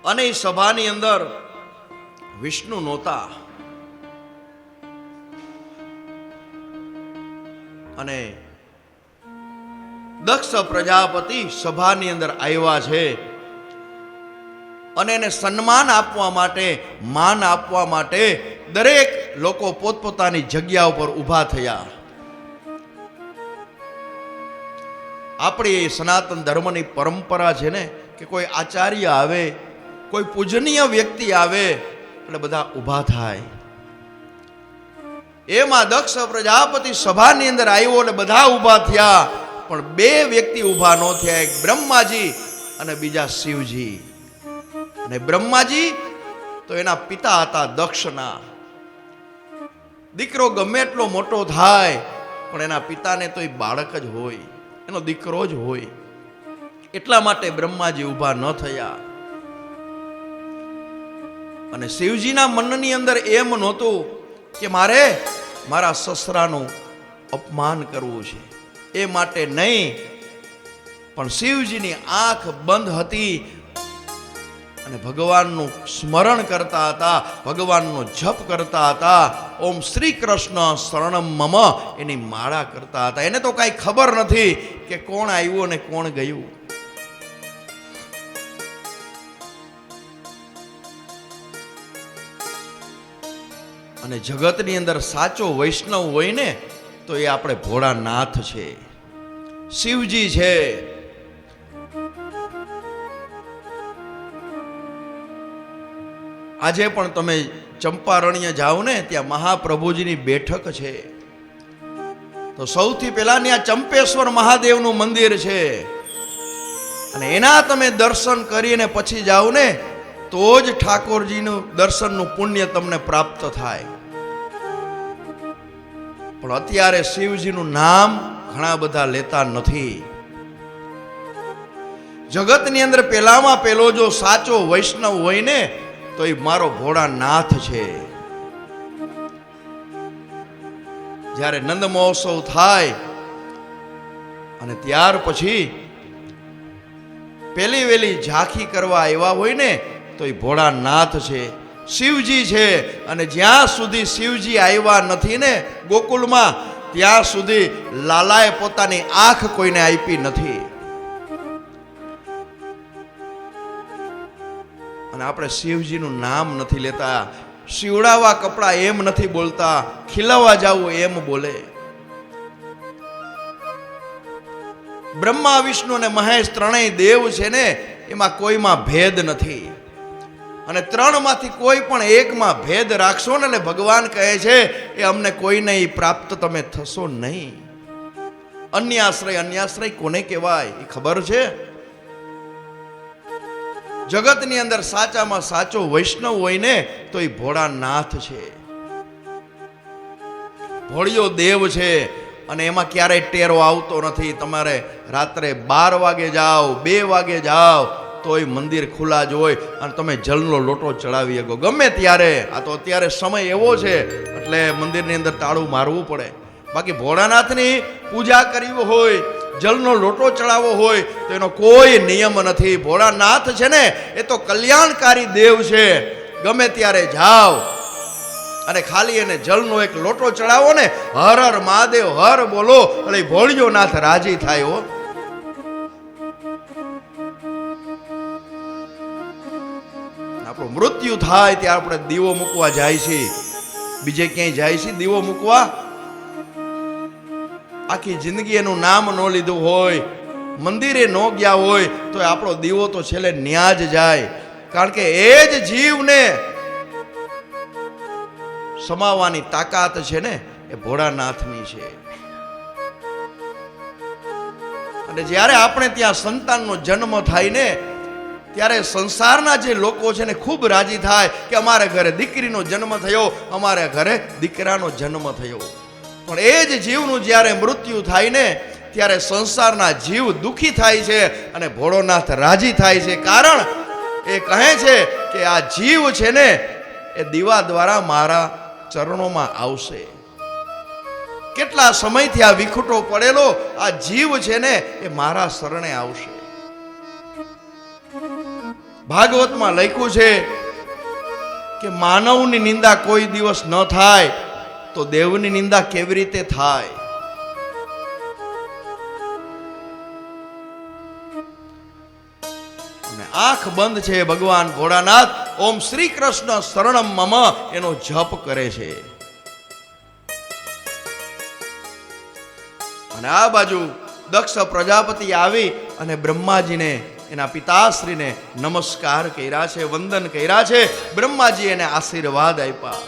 અને એ સભાની અંદર વિષ્ણુ નહોતા. અને દક્ષ પ્રજાપતિ સભાની અંદર આવ્યા છે અને એને સન્માન આપવા માટે, માન આપવા માટે દરેક લોકો પોતપોતાની જગ્યા ઉપર ઊભા થયા. આપણી સનાતન ધર્મની પરંપરા છે ને કે કોઈ આચાર્ય આવે, કોઈ પૂજનીય વ્યક્તિ આવે એટલે બધા ઊભા થાય. એમાં દક્ષ પ્રજાપતિ સભાની અંદર આવ્યો એટલે બધા ઊભા થયા, પણ બે વ્યક્તિ ઊભા ન થયા, એક બ્રહ્માજી અને બીજા શિવજી. અને બ્રહ્માજી તો એના પિતા હતા દક્ષના. દીકરો ગમે એટલો મોટો થાય પણ એના પિતાને તો એ બાળક જ હોય, એનો દીકરો જ હોય. એટલા માટે બ્રહ્માજી ઊભા ન થયા. અને શિવજીના મનની અંદર એમ નહોતું કે મારે મારા સસરાનું અપમાન કરવું છે, એ માટે નહીં, પણ શિવજીની આંખ બંધ હતી અને ભગવાનનું સ્મરણ કરતા હતા, ભગવાનનો જપ કરતા હતા. ઓમ શ્રી કૃષ્ણ શરણમ મમ એની માળા કરતા હતા. એને તો કાંઈ ખબર નથી કે કોણ આવ્યું અને કોણ ગયું. અને જગતની અંદર સાચો વૈષ્ણવ હોય ને તો એ આપણે ભોળાનાથ છે, શિવજી છે. આજે પણ તમે ચંપારણ્ય જાઓ ને, ત્યાં મહાપ્રભુજીની બેઠક છે. તો સૌથી પહેલા ત્યાં ચંપેશ્વર મહાદેવનું મંદિર છે, અને એના તમે દર્શન કરીને પછી જાઓ ને તો જ ઠાકોરજીનું દર્શનનું પુણ્ય તમને પ્રાપ્ત થાય. પણ અત્યારે શિવજીનું નામ ઘણા બધા લેતા નથી. જગતની અંદર પહેલામાં પહેલો જો સાચો વૈષ્ણવ હોય ને તો એ મારો ભોળાનાથ છે. જ્યારે નંદ મહોત્સવ થાય અને ત્યાર પછી પેલી વેલી ઝાંખી કરવા આવ્યા હોય ને તો એ ભોળાનાથ છે, શિવજી છે. અને જ્યાં સુધી શિવજી આવ્યા નથી ને ગોકુળમાં, ત્યાં સુધી લાલાએ પોતાની આંખ કોઈને આપી નથી. અને આપણે શિવજીનું નામ નથી લેતા, શિવડાવા કપડા એમ નથી બોલતા, ખીલવા જાવું એમ બોલે. બ્રહ્મા વિષ્ણુ અને મહેશ ત્રણેય દેવ છે ને, એમાં કોઈમાં ભેદ નથી. અને ત્રણમાંથી કોઈ પણ એકમાં ભેદ રાખશો ને એટલે ભગવાન કહે છે એ અમને કોઈને પ્રાપ્ત તમે થશો નહીં. અન્યાશ્રય, અન્યાશ્રય કોને કહેવાય એ ખબર છે? જગતની અંદર સાચામાં સાચો વૈષ્ણવ હોય ને તો એ ભોળાનાથ છે, ભોળિયો દેવ છે. અને એમાં ક્યારેય ટેરો આવતો નથી. તમારે રાત્રે 12 વાગે જાઓ, 2 વાગે જાઓ તોય મંદિર ખુલ્લા જ હોય અને તમે જલનો લોટો ચડાવી શકો ગમે ત્યારે. આ તો અત્યારે સમય એવો છે એટલે મંદિરની અંદર તાળું મારવું પડે. બાકી ભોળાનાથની પૂજા કરવી હોય, જલનો લોટો ચડાવવો હોય તો એનો કોઈ નિયમ નથી. ભોળાનાથ છે ને એ તો કલ્યાણકારી દેવ છે. ગમે ત્યારે જાઓ અને ખાલી એને જલનો એક લોટો ચડાવો ને, હર હર મહાદેવ હર બોલો એટલે ભોળિયો નાથ રાજી થાય. હો, આપણું મૃત્યુ થાય ત્યારે આપણે દીવો મૂકવા જાય છે, બીજે ક્યાંય જાય છે દીવો મૂકવા? આખી જિંદગી એનું નામ ન લીધું હોય, મંદિરે ન ગયા હોય તો આપણો દીવો તો છેલ્લે ન્યા જ જાય. કારણ કે એ જ જીવને સમાવવાની તાકાત છે ને એ ભોળાનાથની છે. અને જ્યારે આપણે ત્યાં સંતાનનો જન્મ થાય ને ત્યારે સંસારના જે લોકો છે ને ખૂબ રાજી થાય કે અમારે ઘરે દીકરીનો જન્મ થયો, અમારે ઘરે દીકરાનો જન્મ થયો. પણ એ જ જીવનું જ્યારે મૃત્યુ થાય ને ત્યારે સંસારના જીવ દુઃખી થાય છે અને ભોળોનાથ રાજી થાય છે. કારણ એ કહે છે કે આ જીવ છે ને એ દીવા દ્વારા મારા ચરણોમાં આવશે. કેટલા સમયથી આ વિખૂટો પડેલો આ જીવ છે ને એ મારા શરણે આવશે. ભાગવતમાં લખ્યું છે કે માનવની નિંદા કોઈ દિવસ ન થાય તો દેવની નિંદા કેવી રીતે થાય? અને આંખ બંધ છે ભગવાન ભોળાનાથ ઓમ શ્રી કૃષ્ણ શરણમ મમ એનો જપ કરે છે. અને આ બાજુ દક્ષ પ્રજાપતિ આવી અને બ્રહ્માજીને એના પિતાશ્રીને નમસ્કાર કર્યા છે, વંદન કર્યા છે. બ્રહ્માજી એને આશીર્વાદ આપ્યા.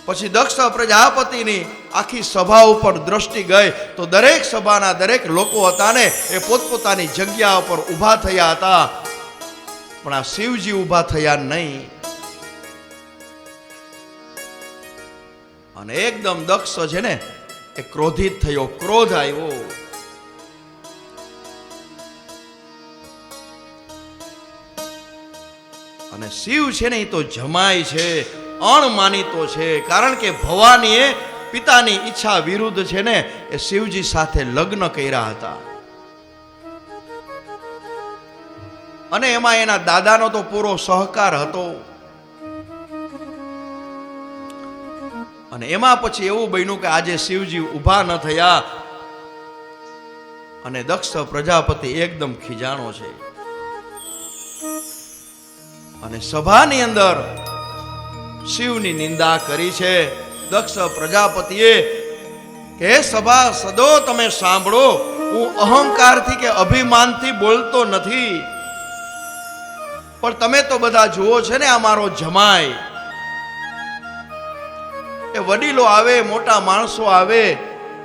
પછી દક્ષ પ્રજાપતિની આખી સભા ઉપર દ્રષ્ટિ ગઈ તો દરેક સભાના દરેક લોકો હતા ને એ પોતપોતાની જગ્યા ઉપર ઊભા થયા હતા, પણ આ શિવજી ઊભા થયા નહીં. અને એકદમ દક્ષ છે ને એ ક્રોધિત થયો, ક્રોધ આવ્યો. અને શિવ છે ને એ તો જમાય છે, અણમાનીતો છે, કારણ કે ભવાનીએ પિતાની ઈચ્છા વિરુદ્ધ છે ને એ શિવજી સાથે લગ્ન કર્યા હતા. અને એમાં એના દાદાનો તો પૂરો સહકાર હતો. અને એમાં પછી એવું બન્યું કે આજે શિવજી ઊભા ન થયા અને દક્ષ પ્રજાપતિ એકદમ ખીજાણો છે. અને સભાની અંદર શિવની નિંદા કરી છે દક્ષ પ્રજાપતિએ કે સભા સદો તમે સાંભળો, હું અહંકારથી કે અભિમાનથી બોલતો નથી, પણ તમે તો બધા જુઓ છે ને આ મારો જમાય. એ વડીલો આવે, મોટા માણસો આવે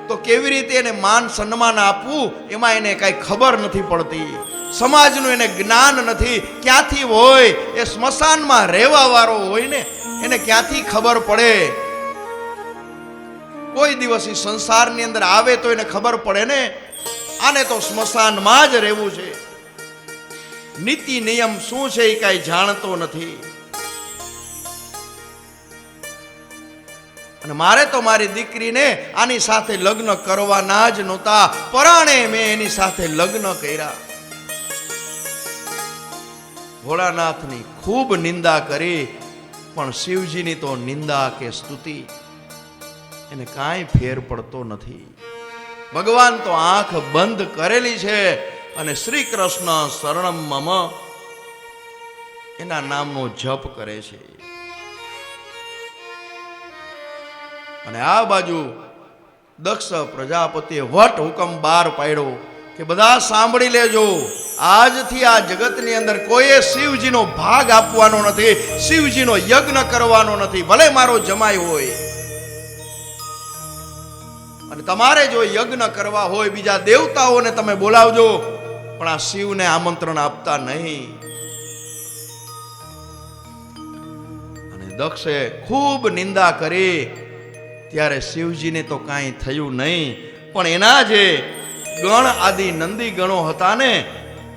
તો કેવી રીતે એને માન સન્માન આપવું એમાં એને કઈ ખબર નથી પડતી. સમાજનું એને જ્ઞાન નથી. ક્યાંથી હોય એ સ્મશાનમાં રહેવા વાળો હોય ને એને ક્યાંથી ખબર પડે? કોઈ દિવસ એ સંસારની અંદર આવે તો એને ખબર પડે ને. આને તો સ્મશાનમાં જ રહેવું છે. નીતિ નિયમ શું છે એ કઈ જાણતો નથી. અને મારે તો મારી દીકરીને આની સાથે લગ્ન કરવાના જ નહોતા, પરાણે મેં એની સાથે લગ્ન કર્યા. ભોળાનાથની ખૂબ નિંદા કરી, પણ શિવજીની તો નિંદા કે સ્તુતિ એને કાંઈ ફેર પડતો નથી. ભગવાન તો આંખ બંધ કરેલી છે અને શ્રી કૃષ્ણ શરણમ મમ એના નામનો જપ કરે છે. અને આ બાજુ દક્ષ પ્રજાપતિએ વટ હુકમ બહાર પાડ્યો કે બધા સાંભળી લેજો, આજથી આ જગતની અંદર કોઈએ શિવજીનો ભાગ આપવાનો નથી, શિવજીનો યજ્ઞ કરવાનો નથી, ભલે મારો જમાય હોય. અને તમારે જો યજ્ઞ કરવા હોય બીજા દેવતાઓને તમે બોલાવજો, પણ આ શિવને આમંત્રણ આપતા નહીં. અને દક્ષે ખૂબ નિંદા કરી, ત્યારે શિવજીને તો કાંઈ થયું નહીં, પણ એના જે ગણ આદિ નંદી ગણો હતા ને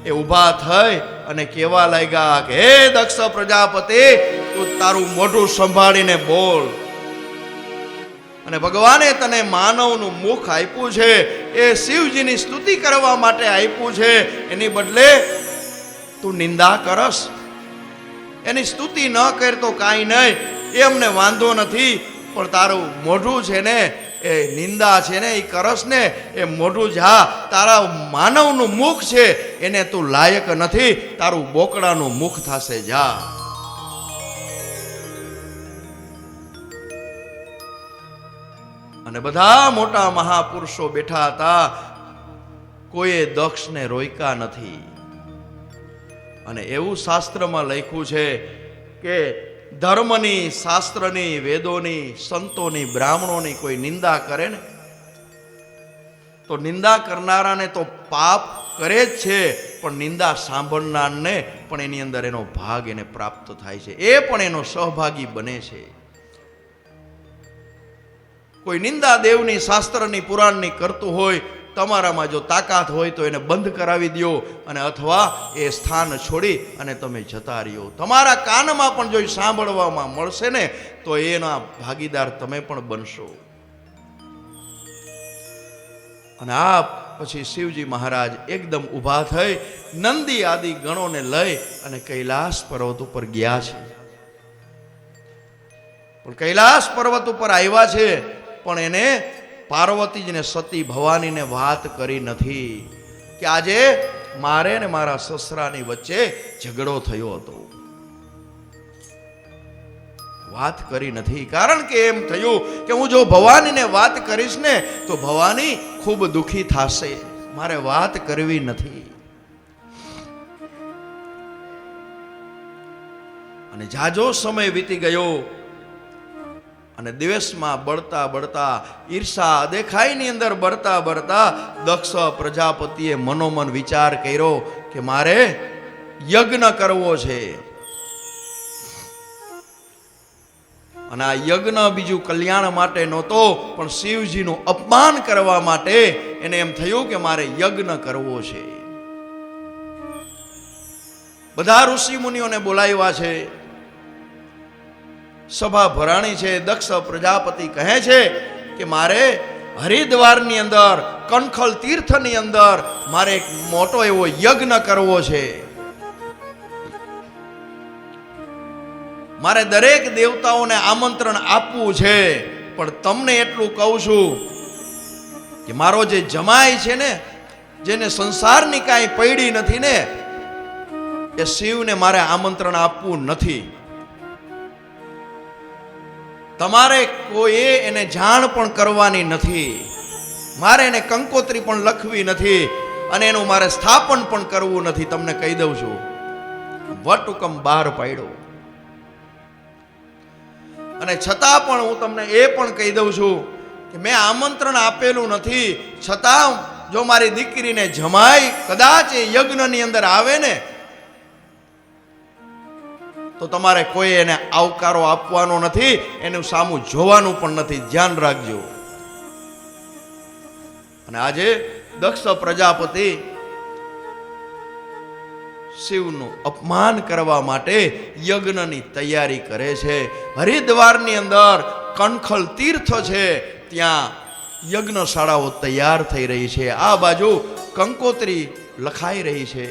એ ઊભા થઈ અને કહેવા લાગ્યા કે હે દક્ષ પ્રજાપતિ, તું તારું મોઢું સંભાળીને બોલ. અને ભગવાને તને માનવનું મુખ આપ્યું છે, એ શિવજીની સ્તુતિ કરવા માટે આપ્યું છે, એની બદલે તું નિંદા કરસ. એની સ્તુતિ ન કર તો કાંઈ નહીં, એ અમને વાંધો નથી, પણ તારું મોઢું છે ને એ નિંદા છે ને એ કરસ ને એ મોઢું જા, તારા માનવનું મુખ છે એને તું લાયક નથી, તારું બોકડાનું મુખ થશે, જા. અને બધા મોટા મહાપુરુષો બેઠા હતા, કોઈએ દક્ષને રોક્યા નથી. અને એવું શાસ્ત્રમાં લખ્યું છે કે ધર્મની, શાસ્ત્રની, વેદોની, સંતોની, બ્રાહ્મણોની કોઈ નિંદા કરે ને તો નિંદા કરનારાને તો પાપ કરે જ છે, પણ નિંદા સાંભળનારને પણ એની અંદર એનો ભાગ એને પ્રાપ્ત થાય છે, એ પણ એનો સહભાગી બને છે. કોઈ નિંદા દેવની, શાસ્ત્રની, પુરાણની કરતું હોય, તમારામાં જો તાકાત હોય તો એને બંધ કરાવી દો, અને અથવા એ સ્થાન છોડી અને તમે જતા રહ્યો. તમારા કાનમાં પણ જો સાંભળવામાં મળશે ને તો એના ભાગીદાર તમે પણ બનશો. અને આ પછી શિવજી મહારાજ એકદમ ઊભા થઈ નંદી આદિ ગણોને લઈ અને કૈલાસ પર્વત ઉપર ગયા છે. પણ કૈલાસ પર્વત ઉપર આવ્યા છે, પણ એને પાર્વતીજીને સતી ભવાનીને વાત કરી નથી કે આજે મારે ને મારા સસરાની વચ્ચે ઝઘડો થયો હતો. વાત કરી નથી, કારણ કે એમ થયું કે હું જો ભવાનીને વાત કરીશ ને તો ભવાની ખૂબ દુખી થશે, મારે વાત કરવી નથી. અને જાજો સમય વીતી ગયો અને દિવસમાં બળતા બળતા ઈર્ષા દેખાઈની અંદર બળતા બળતા દક્ષ પ્રજાપતિએ મનોમન વિચાર કર્યો કે મારે યજ્ઞ કરવો છે. અને આ યજ્ઞ બીજું કલ્યાણ માટે નહોતો, પણ શિવજીનું અપમાન કરવા માટે એને એમ થયું કે મારે યજ્ઞ કરવો છે. બધા ઋષિ મુનિઓને બોલાવ્યા છે, સભા ભરાણી છે. દક્ષ પ્રજાપતિ કહે છે કે મારે હરિદ્વારની અંદર કનખલ તીર્થની અંદર મારે એક મોટો એવો યજ્ઞ કરવો છે. મારે દરેક દેવતાઓને આમંત્રણ આપવું છે, પણ તમને એટલું કહું છું કે મારો જે જમાઈ છે ને, જેને સંસારની કાંઈ પડી નથી ને, એ શિવને મારે આમંત્રણ આપવું નથી. તમારે કોઈ એને જાણ પણ કરવાની નથી, મારે એને કંકોત્રી પણ લખવી નથી, અને એનું મારે સ્થાપન પણ કરવું નથી. તમને કહી દઉં છું, વટહુકમ બહાર પાડ્યો. અને છતાં પણ હું તમને એ પણ કહી દઉં છું કે મેં આમંત્રણ આપેલું નથી, છતાં જો મારી દીકરીને જમાઈ કદાચ એ યજ્ઞની અંદર આવે ને તો તમારે કોઈ એને આવકારો આપવાનો નથી, એનું સામું જોવાનું પણ નથી. ધ્યાન રાખજો. અને આજે દક્ષ પ્રજાપતિ શિવનું અપમાન કરવા માટે યજ્ઞની તૈયારી કરે છે. હરિદ્વારની અંદર કનખલ તીર્થ છે, ત્યાં યજ્ઞશાળાઓ તૈયાર થઈ રહી છે. આ બાજુ કંકોત્રી લખાઈ રહી છે,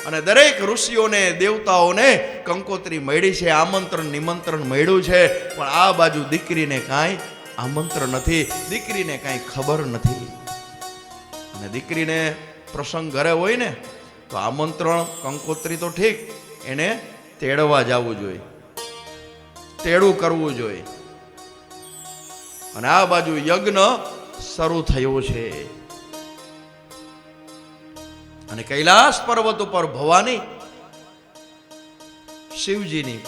અને દરેક ઋષિઓને દેવતાઓને કંકોત્રી મળી છે, આમંત્રણ નિમંત્રણ મળ્યું છે. પણ આ બાજુ દીકરીને કાંઈ આમંત્રણ નથી, દીકરીને કાંઈ ખબર નથી. અને દીકરીને પ્રસંગ ઘરે હોય ને તો આમંત્રણ કંકોત્રી તો ઠીક, એને તેડવા જવું જોઈએ, તેડું કરવું જોઈએ. અને આ બાજુ યજ્ઞ શરૂ થયો છે. અને કૈલાસ પર્વત ઉપર ભવાની શિવજીની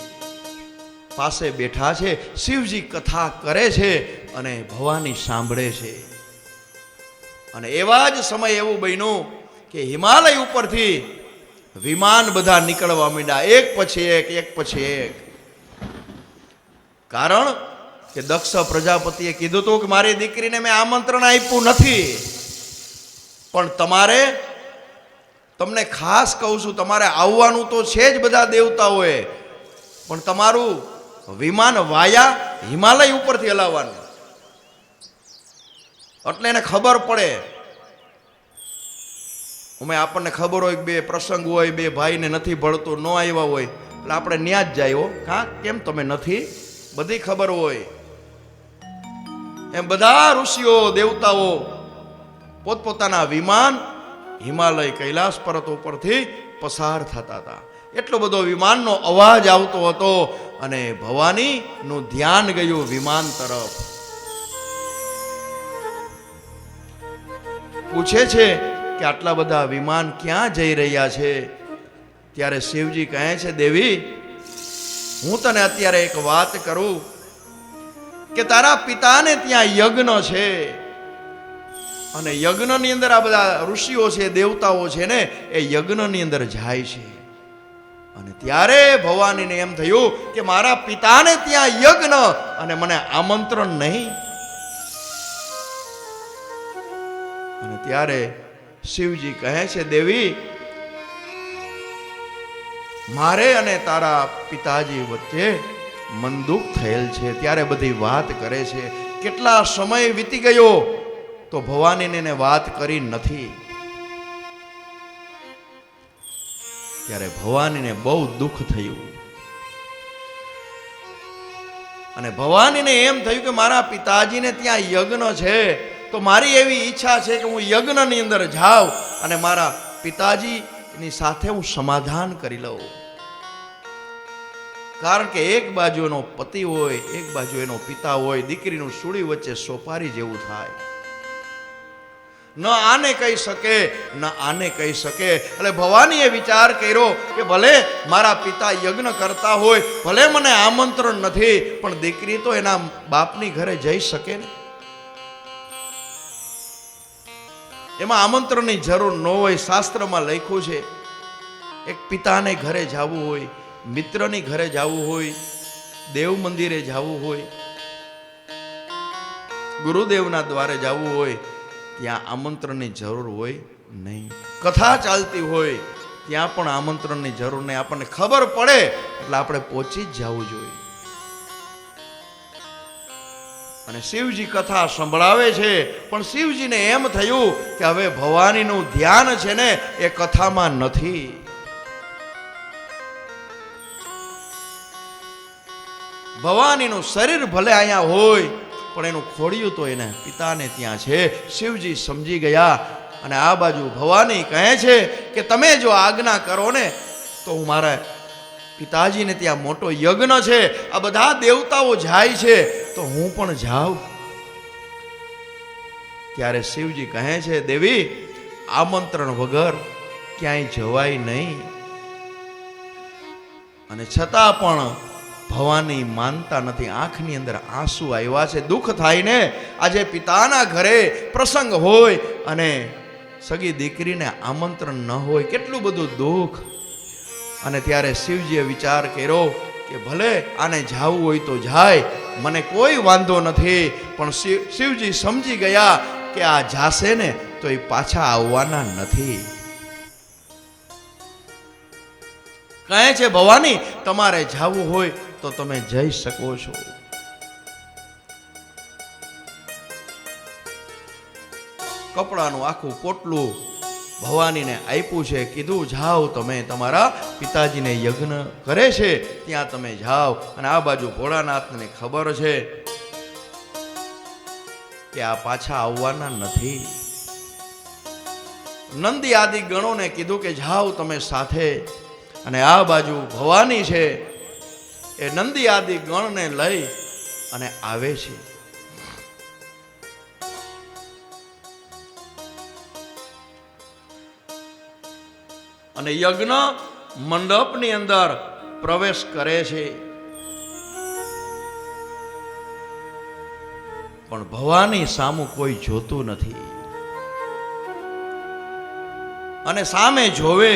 પાસે બેઠા છે. શિવજી કથા કરે છે અને ભવાની સાંભળે છે. અને એવા જ સમય એવું બન્યું કે હિમાલય ઉપરથી વિમાન બધા નીકળવા માંડ્યા, એક પછી એક. કારણ કે દક્ષ પ્રજાપતિએ કીધું હતું કે મારી દીકરીને મેં આમંત્રણ આપ્યું નથી, પણ તમને ખાસ કહું છું, તમારે આવવાનું તો છે જ બધા દેવતાઓએ, પણ તમારું વિમાન વાયા હિમાલય ઉપરથી હલાવવાનું, એટલે એને ખબર પડે. આપણને ખબર હોય કે બે પ્રસંગ હોય, બે ભાઈને નથી ભળતું, ન આવ્યા હોય, એટલે આપણે ન્યા જ જાય. હા, કેમ તમે નથી? બધી ખબર હોય. એમ બધા ઋષિઓ દેવતાઓ પોતપોતાના વિમાન હિમાલય કૈલાસ પર્વત ઉપરથી પસાર થતા હતા. એટલો બધો વિમાનનો અવાજ આવતો હતો, અને ભવાનીનું ધ્યાન ગયું વિમાન તરફ. પૂછે છે કે આટલા બધા વિમાન ક્યાં જઈ રહ્યા છે? ત્યારે શિવજી કહે છે, દેવી, હું તને અત્યારે એક વાત કરું કે તારા પિતાને ત્યાં યજ્ઞ છે, અને યજ્ઞની અંદર આ બધા ઋષિઓ છે, દેવતાઓ છે ને, એ યજ્ઞની અંદર જાય છે. અને ત્યારે ભવાનીને એમ થયું કે મારા પિતાને ત્યાં યજ્ઞ અને મને આમંત્રણ નહીં. અને ત્યારે શિવજી કહે છે, દેવી, મારે અને તારા પિતાજી વચ્ચે મનદુખ થયેલ છે. ત્યારે બધી વાત કરે છે. કેટલા સમય વીતી ગયો તો ભવાનીને એને વાત કરી નથી. ત્યારે ભવાનીને બહુ દુઃખ થયું અને ભવાનીને એમ થયું કે મારા પિતાજીને ત્યાં યજ્ઞ છે, તો મારી એવી ઈચ્છા છે કે હું યજ્ઞની અંદર જાઉં અને મારા પિતાજીની સાથે હું સમાધાન કરી લઉં. કારણ કે એક બાજુ એનો પતિ હોય, એક બાજુ એનો પિતા હોય, દીકરીનું સુડી વચ્ચે સોપારી જેવું થાય. ન આને કહી શકે ન આને કહી શકે. એટલે ભવાનીએ વિચાર કર્યો કે ભલે મારા પિતા યજ્ઞ કરતા હોય, ભલે મને આમંત્રણ નથી, પણ દીકરી તો એના બાપની ઘરે જઈ શકે ને. એમાં આમંત્રણની જરૂર ન હોય. શાસ્ત્રમાં લખ્યું છે એક પિતાને ઘરે જવું હોય, મિત્રની ઘરે જવું હોય, દેવ મંદિરે જવું હોય, ગુરુદેવના દ્વારે જવું હોય, ત્યાં આમંત્રણની જરૂર હોય નહીં. કથા ચાલતી હોય ત્યાં પણ આમંત્રણની જરૂર નહીં. આપણને ખબર પડે એટલે આપણે પહોંચી જ જવું જોઈએ. અને શિવજી કથા સંભળાવે છે, પણ શિવજીને એમ થયું કે હવે ભવાનીનું ધ્યાન છે ને એ કથામાં નથી. ભવાનીનું શરીર ભલે અહીંયા હોય, પણ એનું ખોડિયું તો એને પિતાને ત્યાં છે. શિવજી સમજી ગયા અને આ બાજુ ભવાની કહે છે કે તમે જો આજ્ઞા કરો ને તો હું મારા પિતાજીને ત્યાં મોટો યજ્ઞ છે, આ બધા દેવતાઓ જાય છે તો હું પણ જાઉં. ત્યારે શિવજી કહે છે દેવી, આમંત્રણ વગર ક્યાંય જવાય નહીં. અને છતાં પણ ભવાની માનતા નથી. આંખની અંદર આંસુ આવ્યા છે. દુઃખ થાય ને. આજે પિતાના ઘરે પ્રસંગ હોય અને સગી દીકરીને આમંત્રણ ન હોય, કેટલું બધું દુઃખ. અને ત્યારે શિવજીએ વિચાર કર્યો કે ભલે આને જાવું હોય તો જાય, મને કોઈ વાંધો નથી. પણ શિવજી સમજી ગયા કે આ જાશે ને તો એ પાછા આવવાના નથી. કહે છે ભવાની, તમારે જાવું હોય તો તમે જઈ શકો છો. કપડાનું આખું પોટલું ભવાનીને આપ્યું છે. કીધું જાઓ તમે, તમારા પિતાજીને યજ્ઞ કરે છે ત્યાં તમે જાઓ. અને આ બાજુ ભોળાનાથને ખબર છે કે આ પાછા આવવાના નથી. નંદી આદિ ગણોને કીધું કે જાઓ તમે સાથે. અને આ બાજુ ભવાની છે એ નંદી આદિ ગણને લઈ અને આવે છે. અને યજ્ઞ મંડપની અંદર પ્રવેશ કરે છે. પણ ભવાની સામું કોઈ જોતું નથી. અને સામે જોવે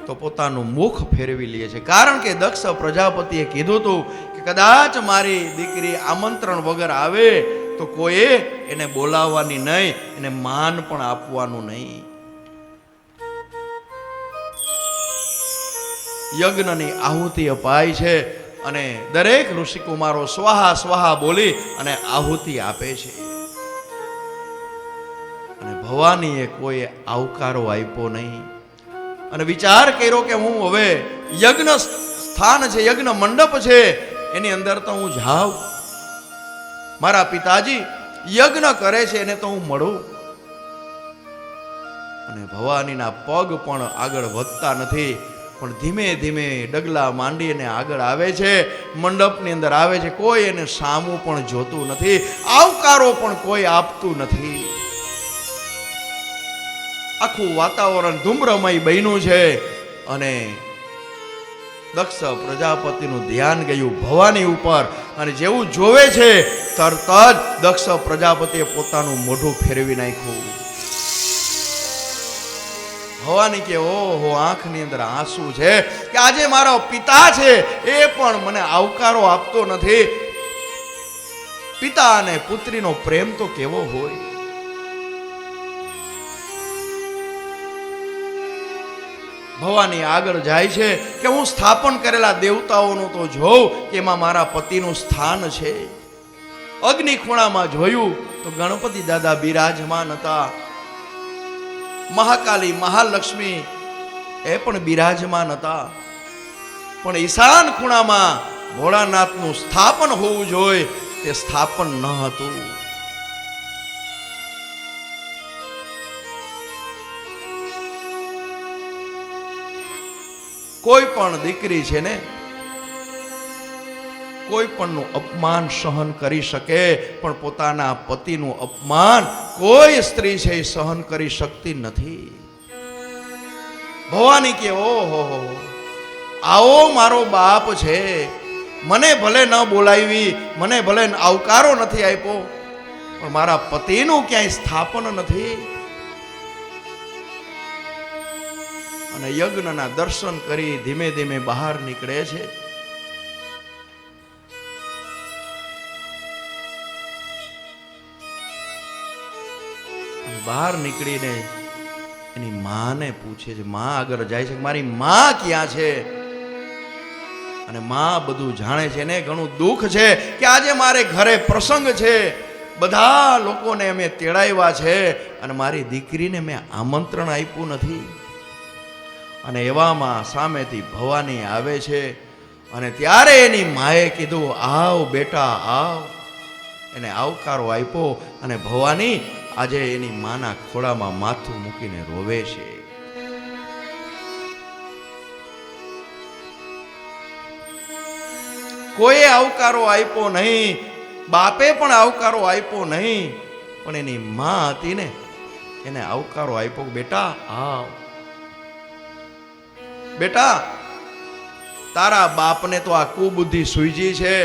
તો પોતાનું મુખ ફેરવી લે છે. કારણ કે દક્ષ પ્રજાપતિએ કીધું હતું કે કદાચ મારી દીકરી આમંત્રણ વગર આવે તો કોઈએ એને બોલાવવાની નહીં, એને માન પણ આપવાનું નહીં. યજ્ઞની આહુતિ અપાય છે અને દરેક ઋષિકુમારો સ્વાહા સ્વાહા બોલી અને આહુતિ આપે છે. અને ભવાનીએ કોઈ આવકારો આપ્યો નહીં. અને વિચાર કર્યો કે હું હવે યજ્ઞ સ્થાન છે, યજ્ઞ મંડપ છે, એની અંદર તો હું જાઉં. મારા પિતાજી યજ્ઞ કરે છે એને તો હું મળું. અને ભવાનીના પગ પણ આગળ વધતા નથી, પણ ધીમે ધીમે ડગલા માંડીને આગળ આવે છે. મંડપની અંદર આવે છે. કોઈ એને સામું પણ જોતું નથી, આવકારો પણ કોઈ આપતું નથી. આખું વાતાવરણ ધૂમ્રમય બન્યું છે. અને દક્ષ પ્રજાપતિનું ધ્યાન ગયું ભવાની ઉપર. અને જેવું જોવે છે તરત જ દક્ષ પ્રજાપતિએ પોતાનું મોઢું ફેરવી નાખ્યું. ભવાની કે ઓહો, આંખની અંદર આંસુ છે કે આજે મારો પિતા છે એ પણ મને આવકારો આપતો નથી. પિતા અને પુત્રીનો પ્રેમ તો કેવો હોય. ભવાની આગળ જાય છે કે હું સ્થાપન કરેલા દેવતાઓનું તો જોઉં કે એમાં મારા પતિનું સ્થાન છે. અગ્નિ ખૂણામાં જોયું તો ગણપતિ દાદા બિરાજમાન હતા. મહાકાલી મહાલક્ષ્મી એ પણ બિરાજમાન હતા. પણ ઈશાન ખૂણામાં ભોળાનાથનું સ્થાપન હોવું જોઈએ તે સ્થાપન ન હતું. કોઈ પણ દીકરી છે ને કોઈ પણનું અપમાન સહન કરી શકે, પણ પોતાના પતિનું અપમાન કોઈ સ્ત્રી છે એ સહન કરી શકતી નથી. ભવાની કે ઓહો આવો મારો બાપ છે, મને ભલે ન બોલાવી, મને ભલે આવકારો નથી આપ્યો, પણ મારા પતિનું ક્યાંય સ્થાપન નથી. અને યજ્ઞના દર્શન કરી ધીમે ધીમે બહાર નીકળે છે. બહાર નીકળીને એની માને પૂછે છે, માં આગળ જાય છે, મારી માં ક્યાં છે? અને માં બધું જાણે છે ને ઘણું દુઃખ છે કે આજે મારે ઘરે પ્રસંગ છે, બધા લોકોને અમે તેડાવ્યા છે અને મારી દીકરીને મેં આમંત્રણ આપ્યું નથી. અને એવામાં સામેથી ભવાની આવે છે અને ત્યારે એની માએ કીધું આવ બેટા આવ. એને આવકારો આપ્યો અને ભવાની આજે એની માના ખોળામાં માથું મૂકીને રોવે છે. કોઈએ આવકારો આપ્યો નહીં, બાપે પણ આવકારો આપ્યો નહીં, પણ એની માં હતી ને એને આવકારો આપ્યો, બેટા આવ. બેટા તારા બાપને તો આ કુબુદ્ધિ સૂજી છે,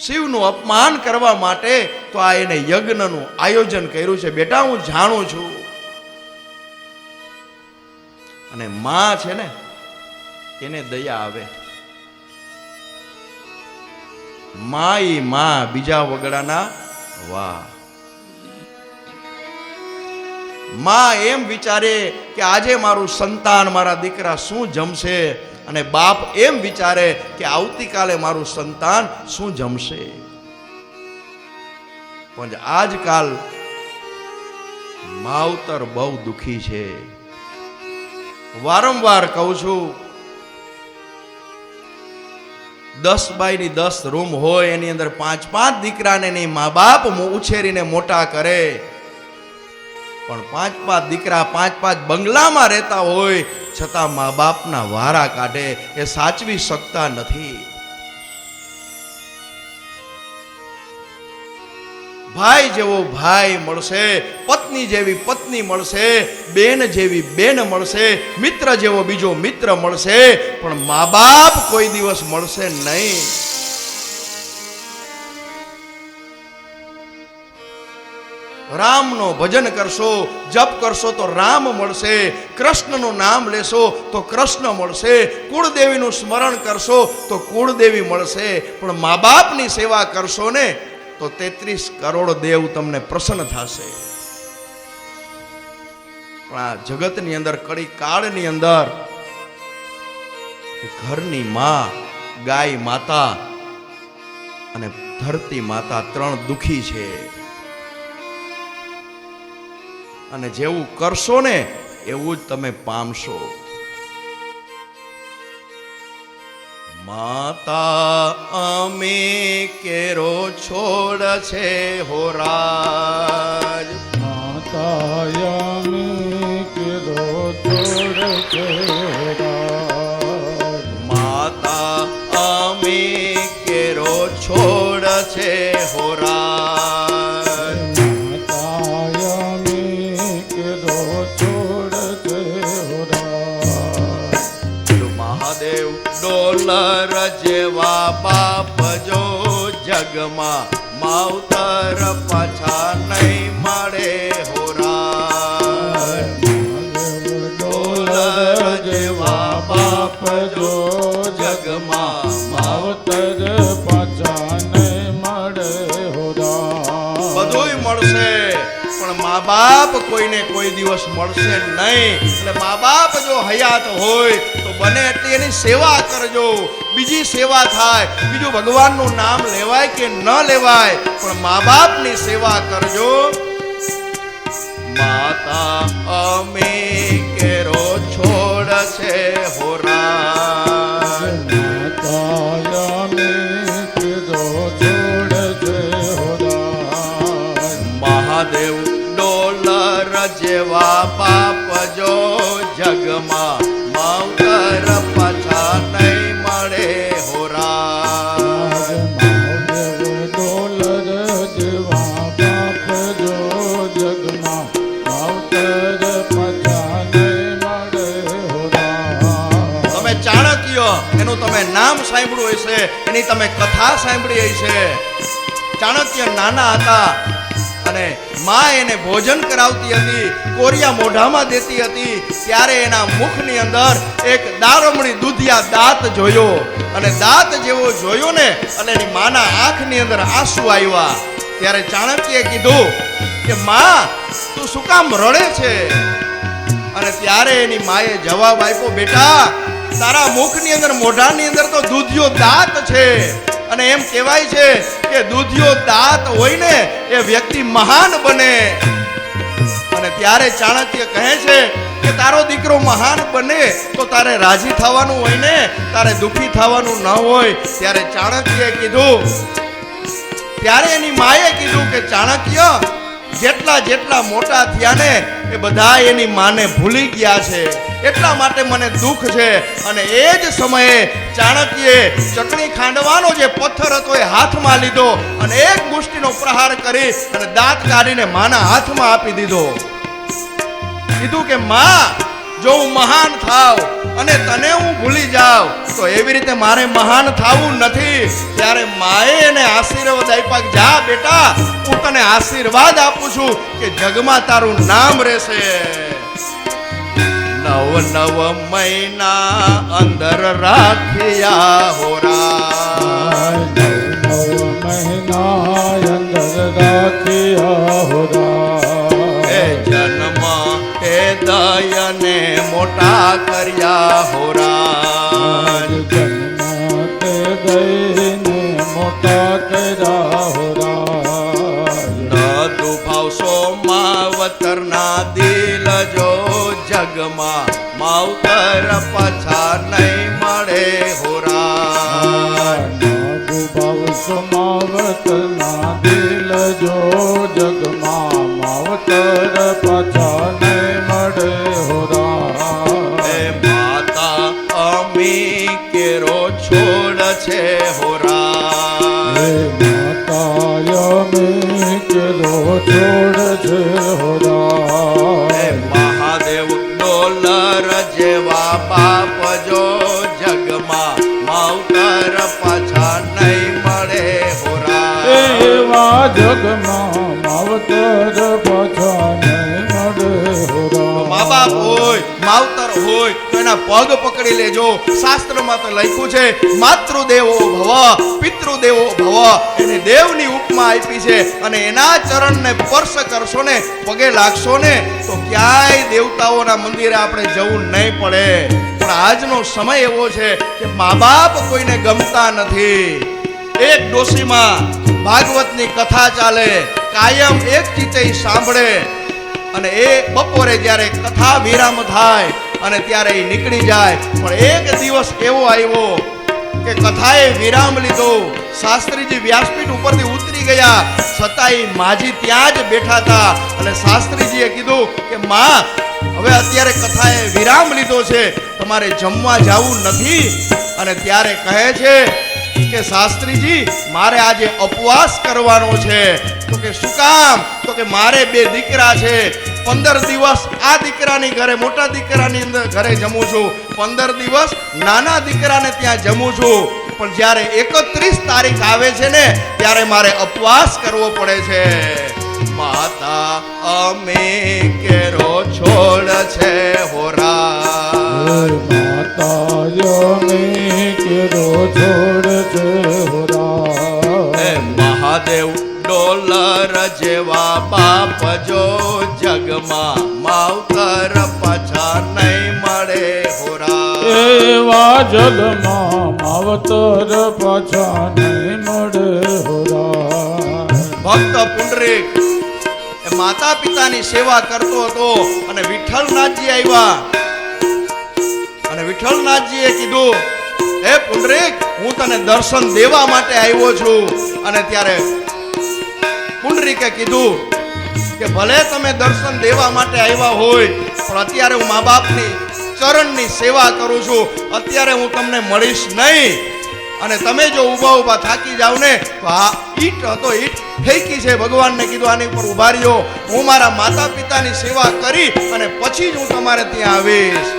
શિવનું અપમાન કરવા માટે તો આ એને યજ્ઞનું આયોજન કર્યું છે. બેટા હું જાણું છું. અને માં છે ને એને દયા આવે. માં બીજા વગડાના વાહ. માં એમ વિચારે કે આજે મારું સંતાન મારા દીકરા શું જમશે, અને બાપ એમ વિચારે કે આવતીકાલે મારું સંતાન શું જમશે. પણ આજકાલ માવતર બહુ દુખી છે. વારંવાર કહું છું, 10 બાય 10 રૂમ હોય, એની અંદર 5-5 દીકરાને એની મા બાપ ઉછેરીને મોટા કરે, પણ 5-5 દીકરા 5-5 બંગલામાં રહેતા હોય છતાં મા બાપના વારા કાઢે એ સાચવી શકતા નથી. ભાઈ જેવો ભાઈ મળશે, પત્ની જેવી પત્ની મળશે, બેન જેવી બેન મળશે, મિત્ર જેવો બીજો મિત્ર મળશે, પણ મા બાપ કોઈ દિવસ મળશે નહીં. રામનો ભજન કરશો, જપ કરશો તો રામ મળશે, કૃષ્ણનું નામ લેશો તો કૃષ્ણ મળશે, કુળદેવીનું સ્મરણ કરશો તો કુળદેવી મળશે, પણ મા બાપની સેવા કરશો ને તો 33 કરોડ દેવ તમને પ્રસન્ન થશે. પણ આ જગતની અંદર કળી કાળની અંદર ઘરની માં, ગાય માતા અને ધરતી માતા 3 દુખી છે. અને જેવું કરશો ને એવું જ તમે પામશો. માતા અમે કેરો છોડ છે હો રાજ, માતા અમે કેરો છોડ છે રાજ, માતા અમે કેરો છોડ છે હો રાજ, માતા અમે કેરો છોડ છે હો રાજ. મહાદેવ ડોલર જેવા બાપ જો જગમાં માવતર પાછા નહીં મળે હો રાજ. ડોલર જેવા બાપ જો જગમાં માવતર પાછા નહીં મળે હો રાજ. બધુંય મળશે પણ મા બાપ બાપ કોઈને કોઈ દિવસ મળશે નહીં. એટલે મા બાપ જો હયાત હોય તો બને એટલી એની સેવા કરજો. બીજી સેવા થાય, બીજું ભગવાનનું નામ લેવાય કે ન લેવાય, પણ મા બાપની સેવા કરજો. માતા અમે કેરો છોડ છે હોરા, મહાદેવ ડોલર જેવા બાપ જો જગમાં માવતર પાછા નહીં મળે હોરા. તમે ચાણક્ય એનું તમે નામ સાંભળ્યું હશે, એની તમે કથા સાંભળી હશે. ચાણક્ય નાના હતા અને માં એને ભોજન કરાવતી હતી, કોરિયા મોઢામાં દેતી હતી, ત્યારે એના મુખની અંદર એક દારમણી દૂધિયા દાંત જોયો. અને દાંત જેવો જોયો ને એટલે એની માના આંખની અંદર આંસુ આવ્યા. ત્યારે ચાણક્યએ કીધું કે માં, તું શું કામ રડે છે? અને ત્યારે એની માએ જવાબ આપ્યો, બેટા, તારા મુખની અંદર મોઢાની અંદર તો દૂધિયો દાંત છે. અને એમ કહેવાય છે કે દૂધિયો દાંત હોય ને એ વ્યક્તિ મહાન બને. અને ત્યારે ચાણક્ય કહે છે કે તારો દીકરો મહાન બને તો તારે રાજી થવાનું હોય ને, તારે દુઃખી થવાનું ન હોય. ત્યારે ચાણક્યએ કીધું, ત્યારે એની માએ કીધું કે ચાણક્ય, જેટલા જેટલા મોટા થયા ને એ બધા એની માને ભૂલી ગયા છે, એટલા માટે મને દુઃખ છે. અને એ જ સમયે ચાણક્યએ ચટણી ખાંડવાનો જે પથ્થર હતો એ હાથમાં લીધો અને એક મુષ્ટિનો પ્રહાર કરી અને દાંત કાઢીને માના હાથમાં આપી દીધો. કીધું કે માં, જો હું મહાન થાવ અને તને હું ભૂલી જાઉં તો એવી રીતે મારે મહાન થવું નથી. ત્યારે માએ એને આશીર્વાદ આપ્યા, જા બેટા, હું તને આશીર્વાદ આપું છું કે જગમાં તારું નામ રહેશે. 9 મહિના અંદર રાખ્યા હોરા, 9 મહિના અંદર રાખ્યા હોરા, એ જન્મ એ દયને મોટા કર્યા હોરા, જન્મ તે દઈને મોટા કર્યા હોરા. ન દુભાવશો માવતરના દિલ જો જગમાં માવતર પાછા નહીં મળે હોરા. માવતરના દિલ જો જગમાં માવતર પાછા નહીં મળે હોરા. એ માતા અમી કેરો છોડ છે હોરા, માતા અમે કેરો છોડ છે હોરા. એ મહાદેવ ડોલર જેવા બાપ જો જગમાં માવતર પાછા નહીં મળે હોરા. એવા જગમાં માવતર પાછા નહીં મળે હોરા. મા બાપ હોય, માવતર હોય તો એના પગ પકડી લેજો. શાસ્ત્રમાં તો લખ્યું છે, માતૃદેવો ભવ પિતૃદેવો ભવ. એને દેવની ઉપમા આપી છે અને એના ચરણને સ્પર્શ કરશો ને, પગે લાગશો ને તો ક્યાંય દેવતાઓના મંદિરે આપણે જવું નહીં પડે. પણ આજનો સમય એવો છે કે મા બાપ કોઈને ગમતા નથી. એક ડોશીમાં ભાગવતની કથા ચાલે, કાયમ એક ચીચે સાંભળે અને એ બપોરે જ્યારે કથા વિરામ થાય અને ત્યારે એ નીકળી જાય. પણ એક દિવસ એવો આવ્યો કે કથાએ વિરામ લીધો, શાસ્ત્રીજી વ્યાસપીઠ ઉપરથી ઉતરી ગયા, છતાંય માજી ત્યાં જ બેઠા હતા. અને શાસ્ત્રીજીએ કીધું કે માં, હવે અત્યારે કથાએ વિરામ લીધો છે, તમારે જમવા જવું નથી? અને ત્યારે કહે છે કે શાસ્ત્રીજી, મારે આજે ઉપવાસ કરવાનો છે. તો કે શું કામ? તો કે મારે 2 દીકરા છે, 15 દિવસ આ દીકરાની ઘરે, મોટા દીકરાની અંદર ઘરે જમું છું, 15 દિવસ નાના દીકરાને ત્યાં જમું છું. પણ જ્યારે 31 તારીખ આવે છે ને ત્યારે મારે ઉપવાસ કરવો પડે છે. માતા અમે કેરો છોડ છે હોરા, માતા અમે કેરો છોડ છે હોરા. મહાદેવ ડોલર જેવા બાપ જો જગમાં માવતર પાછા નહીં મળે હોરા. એવા જગમાં માવતર પાછા નહીં મળે હોરા. ભક્ત પુંડરીક એ માતા પિતાની સેવા કરતો હતો અને વિઠ્ઠલનાથજી આવ્યા અને વિઠ્ઠલનાથજીએ કીધું, હે પુંડરીક, હું તને દર્શન દેવા માટે આવ્યો છું. અને ત્યારે પુંડરીકે કીધું કે ભલે તમે દર્શન દેવા માટે આવ્યા હોય, પણ અત્યારે હું મા બાપની ચરણની સેવા કરું છું, અત્યારે હું તમને મળીશ નહીં. અને તમે જો ઊભા ઊભા થાકી જાવ ને તો આ ઈટ હતો, ઈટ ફેંકી છે. ભગવાનને કીધું આની ઉપર ઊભા રહ્યો, હું મારા માતા પિતાની સેવા કરી અને પછી જ હું તમારે ત્યાં આવીશ.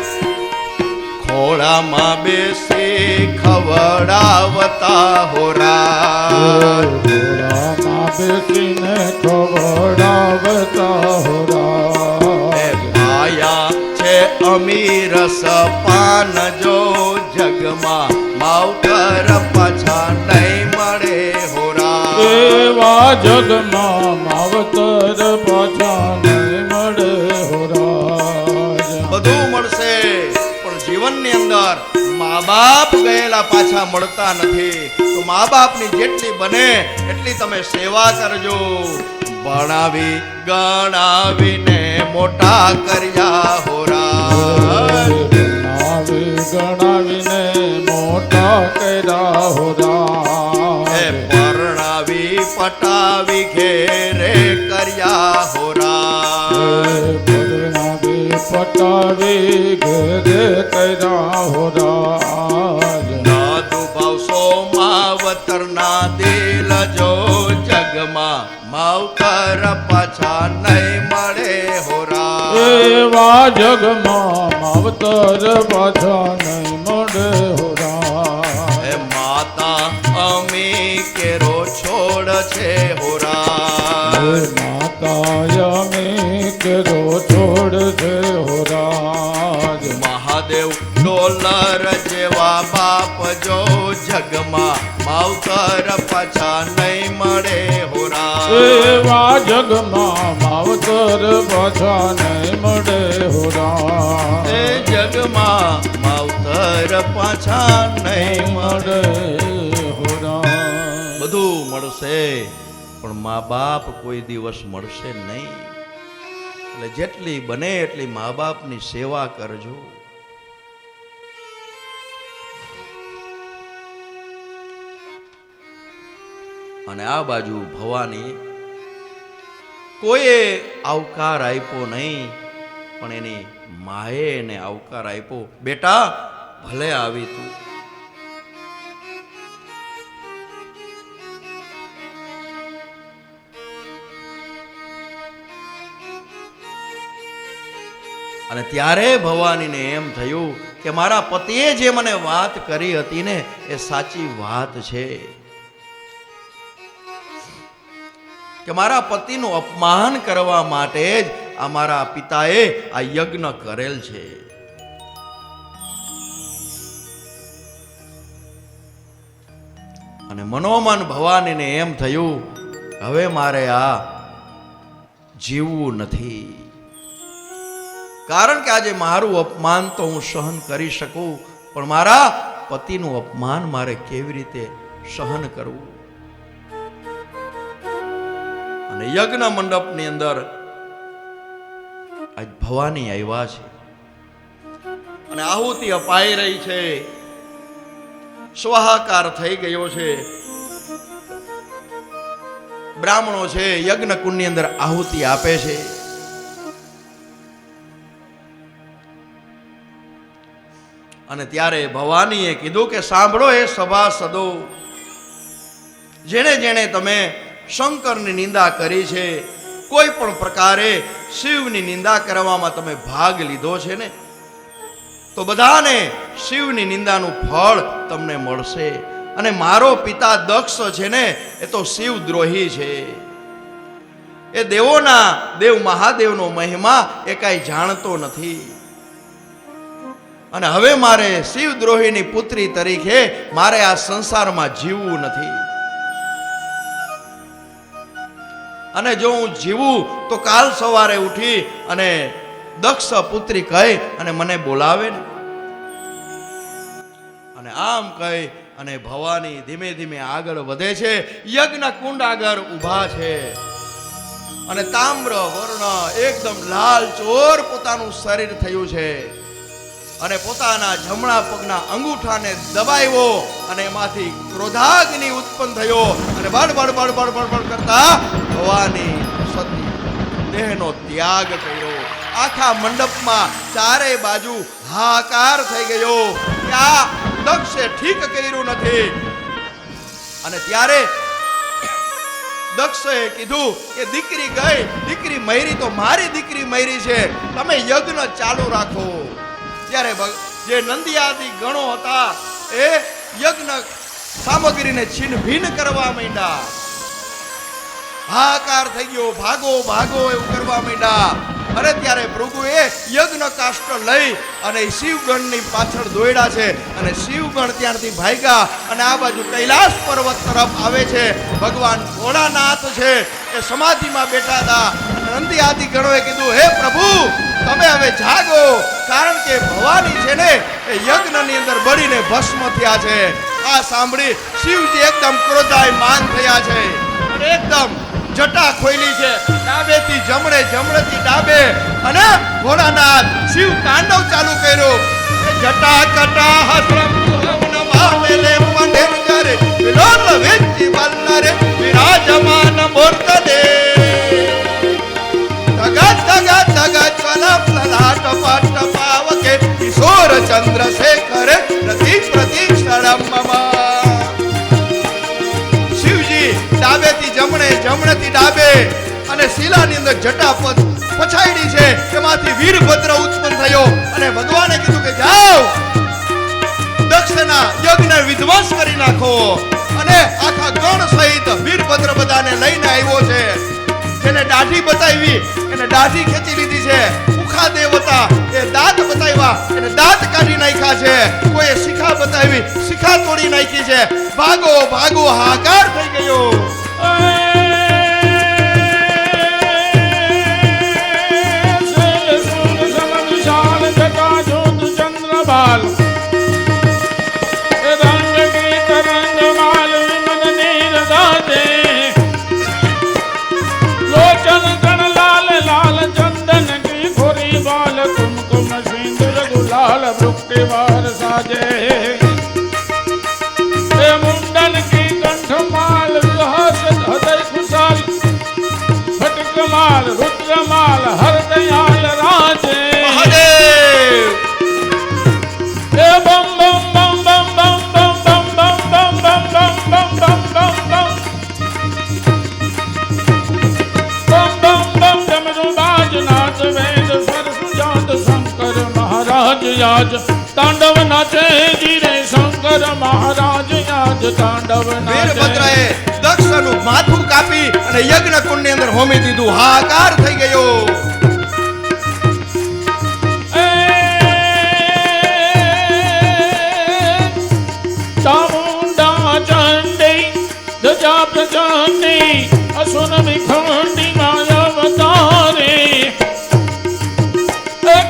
ખોળામાં બેસી ખવડાવતા હોરા. ઘોડામાં બેસીને ખવડાવતા હોરા. એ આયા છે અમીર સપાન જો જગમાં માવતર પાછા નહીં મળે હોરા. એવા જગમાં માવતર પાછા નહીં મળે હોરા. બધું મળશે પણ જીવનની અંદર મા બાપ ગયેલા પાછા મળતા નથી. તો મા બાપની જેટલી બને એટલી તમે સેવા કરજો. ભણાવી ગણાવીને મોટા કર્યા હોરા. ગણાવીને મોટા કર્યા હોરા. એ પરણાવી પટાવી ઘેરે કર્યા હોરા. પટાવી ઘેરે કર્યા હોરા. નાદુ ભાવસો માવતરના દિલ જો જગમાં માવતર પાછા નહીં મળે હોરા. એવા જગમાં માવતર પાછા નહીં મળે હોરા. એ માતા અમી કેરો છોડ છે હોરા. માતા યમી કેરો છોડ છે હોરા. મહાદેવ ડોલર જેવા બાપ જો જગમાં માવતર પાછા નહીં મળે હોરા. એવા જગમાં માવતર પાછા નહીં મળે હોરા. એ જગમાં માવતર પાછા નહીં મળે. હોરા. બધું મળશે પણ મા બાપ કોઈ દિવસ મળશે નહીં. એટલે જેટલી બને એટલી મા બાપની સેવા કરજો. અને આ બાજુ ભવાની કોઈએ આવકાર આપ્યો નહીં, પણ એની માએ એને આવકાર આપ્યો. બેટા ભલે આવી તું. અને ત્યારે ભવાનીને એમ થયું કે મારા પતિએ જે મને વાત કરી હતી ને એ સાચી વાત છે, કે મારા પતિનું અપમાન કરવા માટે જ આ મારા પિતાએ આ યજ્ઞ કરેલ છે. અને મનોમન ભવાનીને એમ થયું હવે મારે આ જીવવું નથી, કારણ કે આજે મારું અપમાન તો હું સહન કરી શકું, પણ મારા પતિનું અપમાન મારે કેવી રીતે સહન કરવું. અને યજ્ઞ મંડપની અંદર આજ ભવાની આવ્યા છે અને આહુતિ અપાઈ રહી છે. સ્વાહાકાર થઈ ગયો છે. બ્રાહ્મણો છે યજ્ઞ કુંડની અંદર આહુતિ આપે છે. અને ત્યારે ભવાનીએ કીધું કે સાંભળો એ સભાસદો, જેણે જેણે તમે શંકરની નિંદા કરી છે, કોઈ પણ પ્રકારે શિવની નિંદા કરવામાં તમે ભાગ લીધો છે ને, તો બધાને શિવની નિંદાનું ફળ તમને મળશે. અને મારો પિતા દક્ષ છે ને એ તો શિવ દ્રોહી છે. એ દેવોના દેવ મહાદેવનો મહિમા એ કાંઈ જાણતો નથી. અને હવે મારે શિવ દ્રોહીની પુત્રી તરીકે મારે આ સંસારમાં જીવવું નથી. અને જો હું જીવું તો કાલ સવારે ઉઠી અને દક્ષ પુત્રી કહી અને મને બોલાવે ને. અને આમ કહી અને ભવાની ધીમે ધીમે આગળ વધે છે. યજ્ઞ કુંડ આગળ ઊભા છે અને તામ્ર વર્ણ એકદમ લાલ ચોર પોતાનું શરીર થયું છે અને પોતાના જમણા પગના અંગૂઠાને દબાવ્યો અને એમાંથી ક્રોધાગ્નિ ઉત્પન્ન થયો અને બળ બળ બળ બળ બળ બળ કરતા ભવાની સતી દેહનો ત્યાગ કર્યો. આખા મંડપમાં ચારે બાજુ હાહાકાર થઈ ગયો કે આ દક્ષે ઠીક કર્યું નથી. અને ત્યારે દક્ષે કીધું કે દીકરી ગઈ, દીકરી મરી તો મારી દીકરી મરી છે, તમે યજ્ઞ ચાલુ રાખો. ત્યારે જે નંદિયાદી ગણો હતા એ યજ્ઞ સામગ્રીને છીન ભીન કરવા માંડ્યા. હાહાકાર થઈ ગયો, ભાગો ભાગો એવું કરવા માંડ્યા. અરે ત્યારે ભૃગુએ યજ્ઞ કાષ્ટ લઈ અને શિવગણની પાછળ દોડ્યા છે અને શિવગણ ત્યાંથી ભાગ્યા અને આ બાજુ કૈલાસ પર્વત તરફ આવે છે. ભગવાન ભોળાનાથ છે એ સમાધિમાં બેઠા હતા. નંદી આદિ ગણોએ કીધું, હે પ્રભુ તમે હવે જાગો, કારણ કે ભવાની છે ને એ યજ્ઞની અંદર બળીને ભસ્મ થયા છે. આ સાંભળી શિવજી એકદમ ક્રોધાયમાન થયા છે અને એકદમ જટા ખોઈલી છે, ડાબેથી જમણે જમણેથી ડાબે, અને ભોળાનાથ શિવ તાંડવ ચાલુ કર્યો. જટા કટા હસ્રમ નમામેલે પંડેર વિલોલ વિચી વલ્લરે વિરાજમાન મૂર્તદે જગત જગત જગત ચલપ લલાટ પટ પાવકે કિશોર ચંદ્રશેખર પ્રતિ પ્રતિક્ષરમ મમ. ડાબેથી જમણે જમણેથી ડાબે અને શિલાની અંદર જટા પછાડી છે, એમાંથી વીરભદ્ર ઉત્પન્ન થયો અને ભગવાને કીધું કે જાઓ દક્ષના યજ્ઞ વિધ્વંસ કરી નાખો. અને આખા ગણ સહિત વીરભદ્ર બધાને લઈને આવ્યો છે. જેને દાઢી બતાવી એને દાઢી ખેંચી લીધી છે, મુખા દેવતા એ દાંત બતાવ્યા એને દાંત કાઢી નાખ્યા છે, કોઈએ શિખા બતાવી શિખા તોડી નાખી છે. ભાગો ભાગો હાહાકાર થઈ ગયો. ચંદ્રબાલ રંગ ગીત રંગ માલ વિમન નીર દાદે લોચન કણ લાલ લાલ ચંદન की खोरी बाल कुमकुम सिंदूर गुलाल भुक्ति वार साजे मुंडन की कंठ माल विलास हृदय खुशाल फटक माल रुद्र माल हर दयाल राजे મહાદેવ बम बम बम बम बम बम बम बम बम बम बम बम बम बम बम बम बम डमरू बाज नाच वेद स्वर सुजात शंकर महाराज याज तांडव नाचे जीरे शंकर महाराज याज तांडव नाचे. વીરભદ્રએ દક્ષનું માથું કાપી અને યજ્ઞ કુંડની અંદર હોમી દીધું. હાહાકાર થઈ ગયો. ચામુંડા ચંડી ધજા પ્રચંડી અસુર વિખંડી માયાવતારે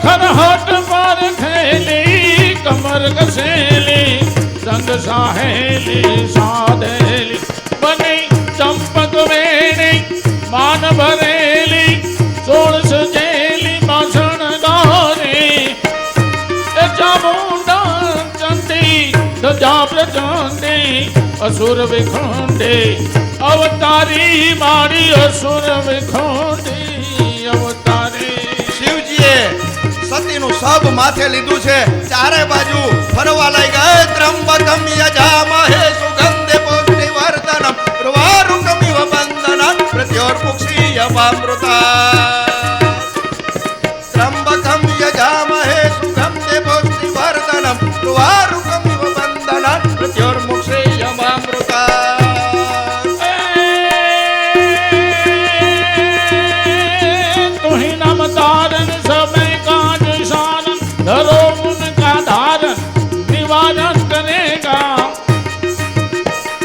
ખરહટ પર ખેલી કમર કસેલી રંગ સાહેલી સાધેલી બની ચંપક વેણી માન ભરેલી સોળ સજેલી માસણ ગારી ચામુંડા ચંડી ધજા પ્રચંડી અસુર વિખંડી અવતારી મારી અસુર વિખંડી અવતારી. શિવજીએ સતીનું સબ માથે લીધું છે, ચારે બાજુ ફરવા લાગ્યા. ત્રંબકમ યજામહે સુગંધે પુષ્ટિવર્ધનમ ઉર્વારુકમિવ બંધનમ પ્રત્યોર્મુક્ષીયવામૃતા. ત્રંબકમ યજામહે સુગંધે પુષ્ટિવર્ધનમ ઉર્વારુકમિવ બંધનમ પ્રત્યોર્મુક્ષીયવામૃતા. तुहि नाम तारन समय काज शानन धरो उनका धारन निवारण करेगा.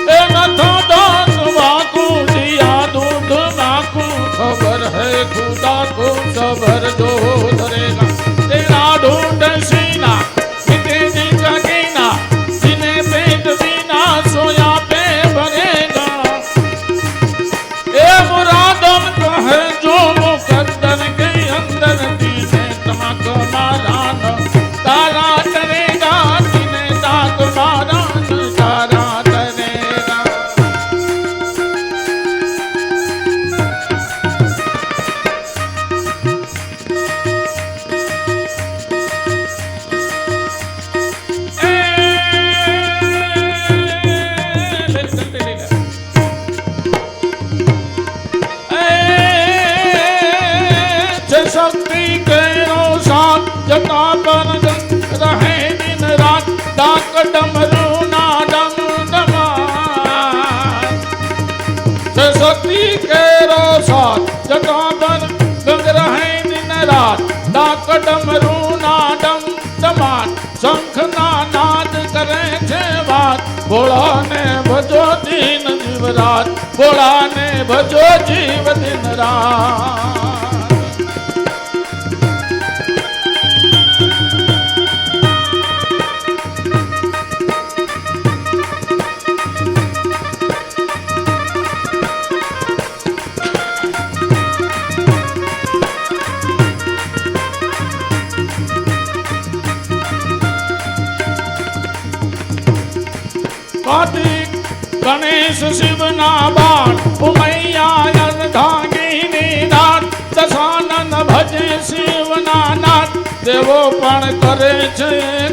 ए नथो दास वाकू दिया दूध वाकू મારા તારા તરેગા દિને તાક મારા તારા તરેગા शक्ति केरो साथ जटा पर रहे दिन रात डाक डमरू नादम दमा शक्ति केरो साथ जटा पर रहे दिन रात डाक डमरू नादम दमात शंख ना नाद करे छे बात भोला ने भजो दिन जीव रात भोला ने भजो जीव दिन रात कार्तिक गणेश शिव ना बाण उमैया अर्धांगिनी नाथ दशानन भजे शिव ना नाथ देवो पण करे छे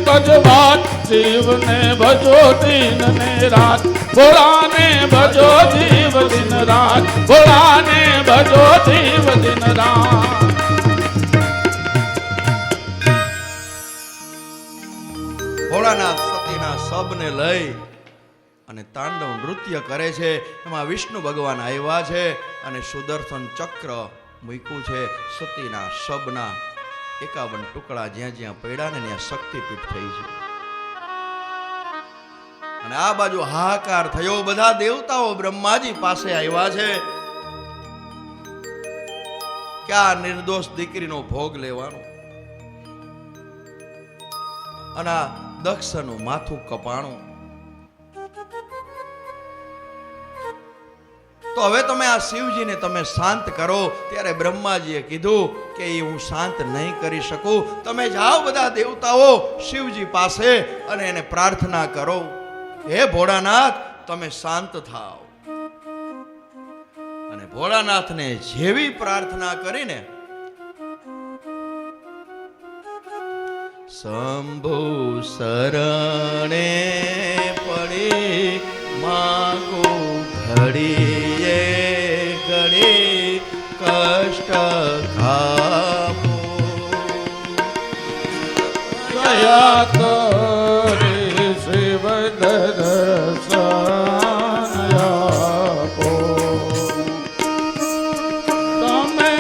कज बात शिव ने भजो दिन ने रात भोला ने भजो जीव दिन रात भोला ने भजो जीव दिन रात ભોળાનાથ સતીના શબને લઈ અને તાંડવ નૃત્ય કરે છે. એમાં વિષ્ણુ ભગવાન આવ્યા છે અને સુદર્શન ચક્ર મૂક્યું છે. સતીના શબના 51 ટુકડા જ્યાં જ્યાં પડ્યા ને ત્યાં શક્તિપીઠ થઈ છે. અને આ બાજુ હાહાકાર થયો. બધા દેવતાઓ બ્રહ્માજી પાસે આવ્યા છે કે આ નિર્દોષ દીકરીનો ભોગ લેવાનો. અને આ દક્ષનું માથું કપાણું. તો હવે તમે આ શિવજીને તમે શાંત કરો. ત્યારે બ્રહ્માજીએ કીધું કે એ હું શાંત નહીં કરી શકું. તમે જાઓ બધા દેવતાઓ શિવજી પાસે અને એને પ્રાર્થના કરો, હે ભોળાનાથ તમે શાંત થાઓ. અને ભોળાનાથને જેવી પ્રાર્થના કરીને શંભુ શરણે પડી માગો ઘડીએ ઘડી કષ્ટ ખાપો દયા કરે શિવ દર્શન આપો. તમે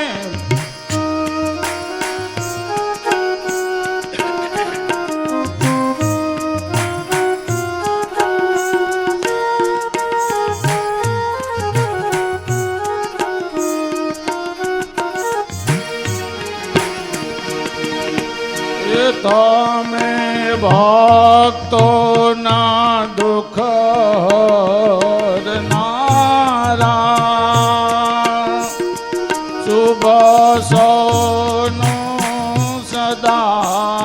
તમે ભક્તો ના દુઃખ હરનારા શુભ સૌનું સદા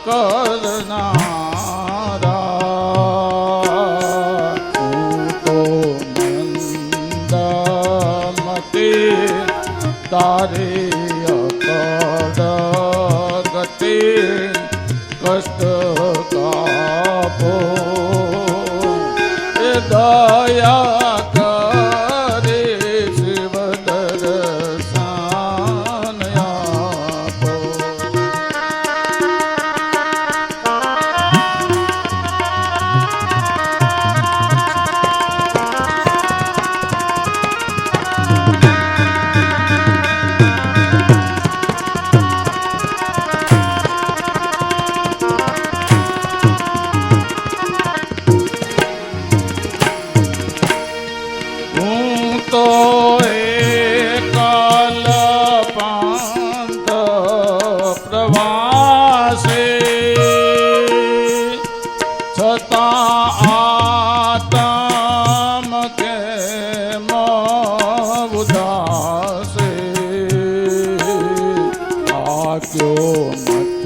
કરનારા તો મંદમતી તારી કષ્ટ કાપો એ દયા કરે શિવ દર્શન આપો. ઉદાસે આક્યો મત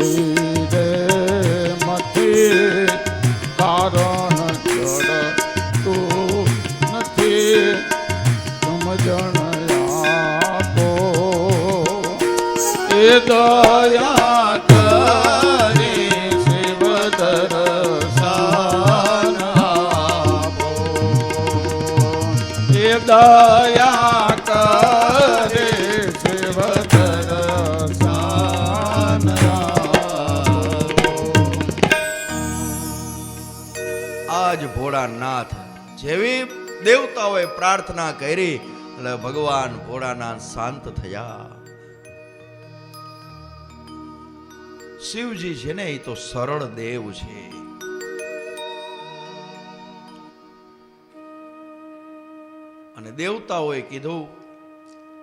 ભોળાનાથ. જેવી દેવતાઓએ પ્રાર્થના કરી એટલે ભગવાન ભોળાનાથ શાંત થયા. શિવજી છે ને એ તો સરળ દેવ છે. અને દેવતાઓએ કીધું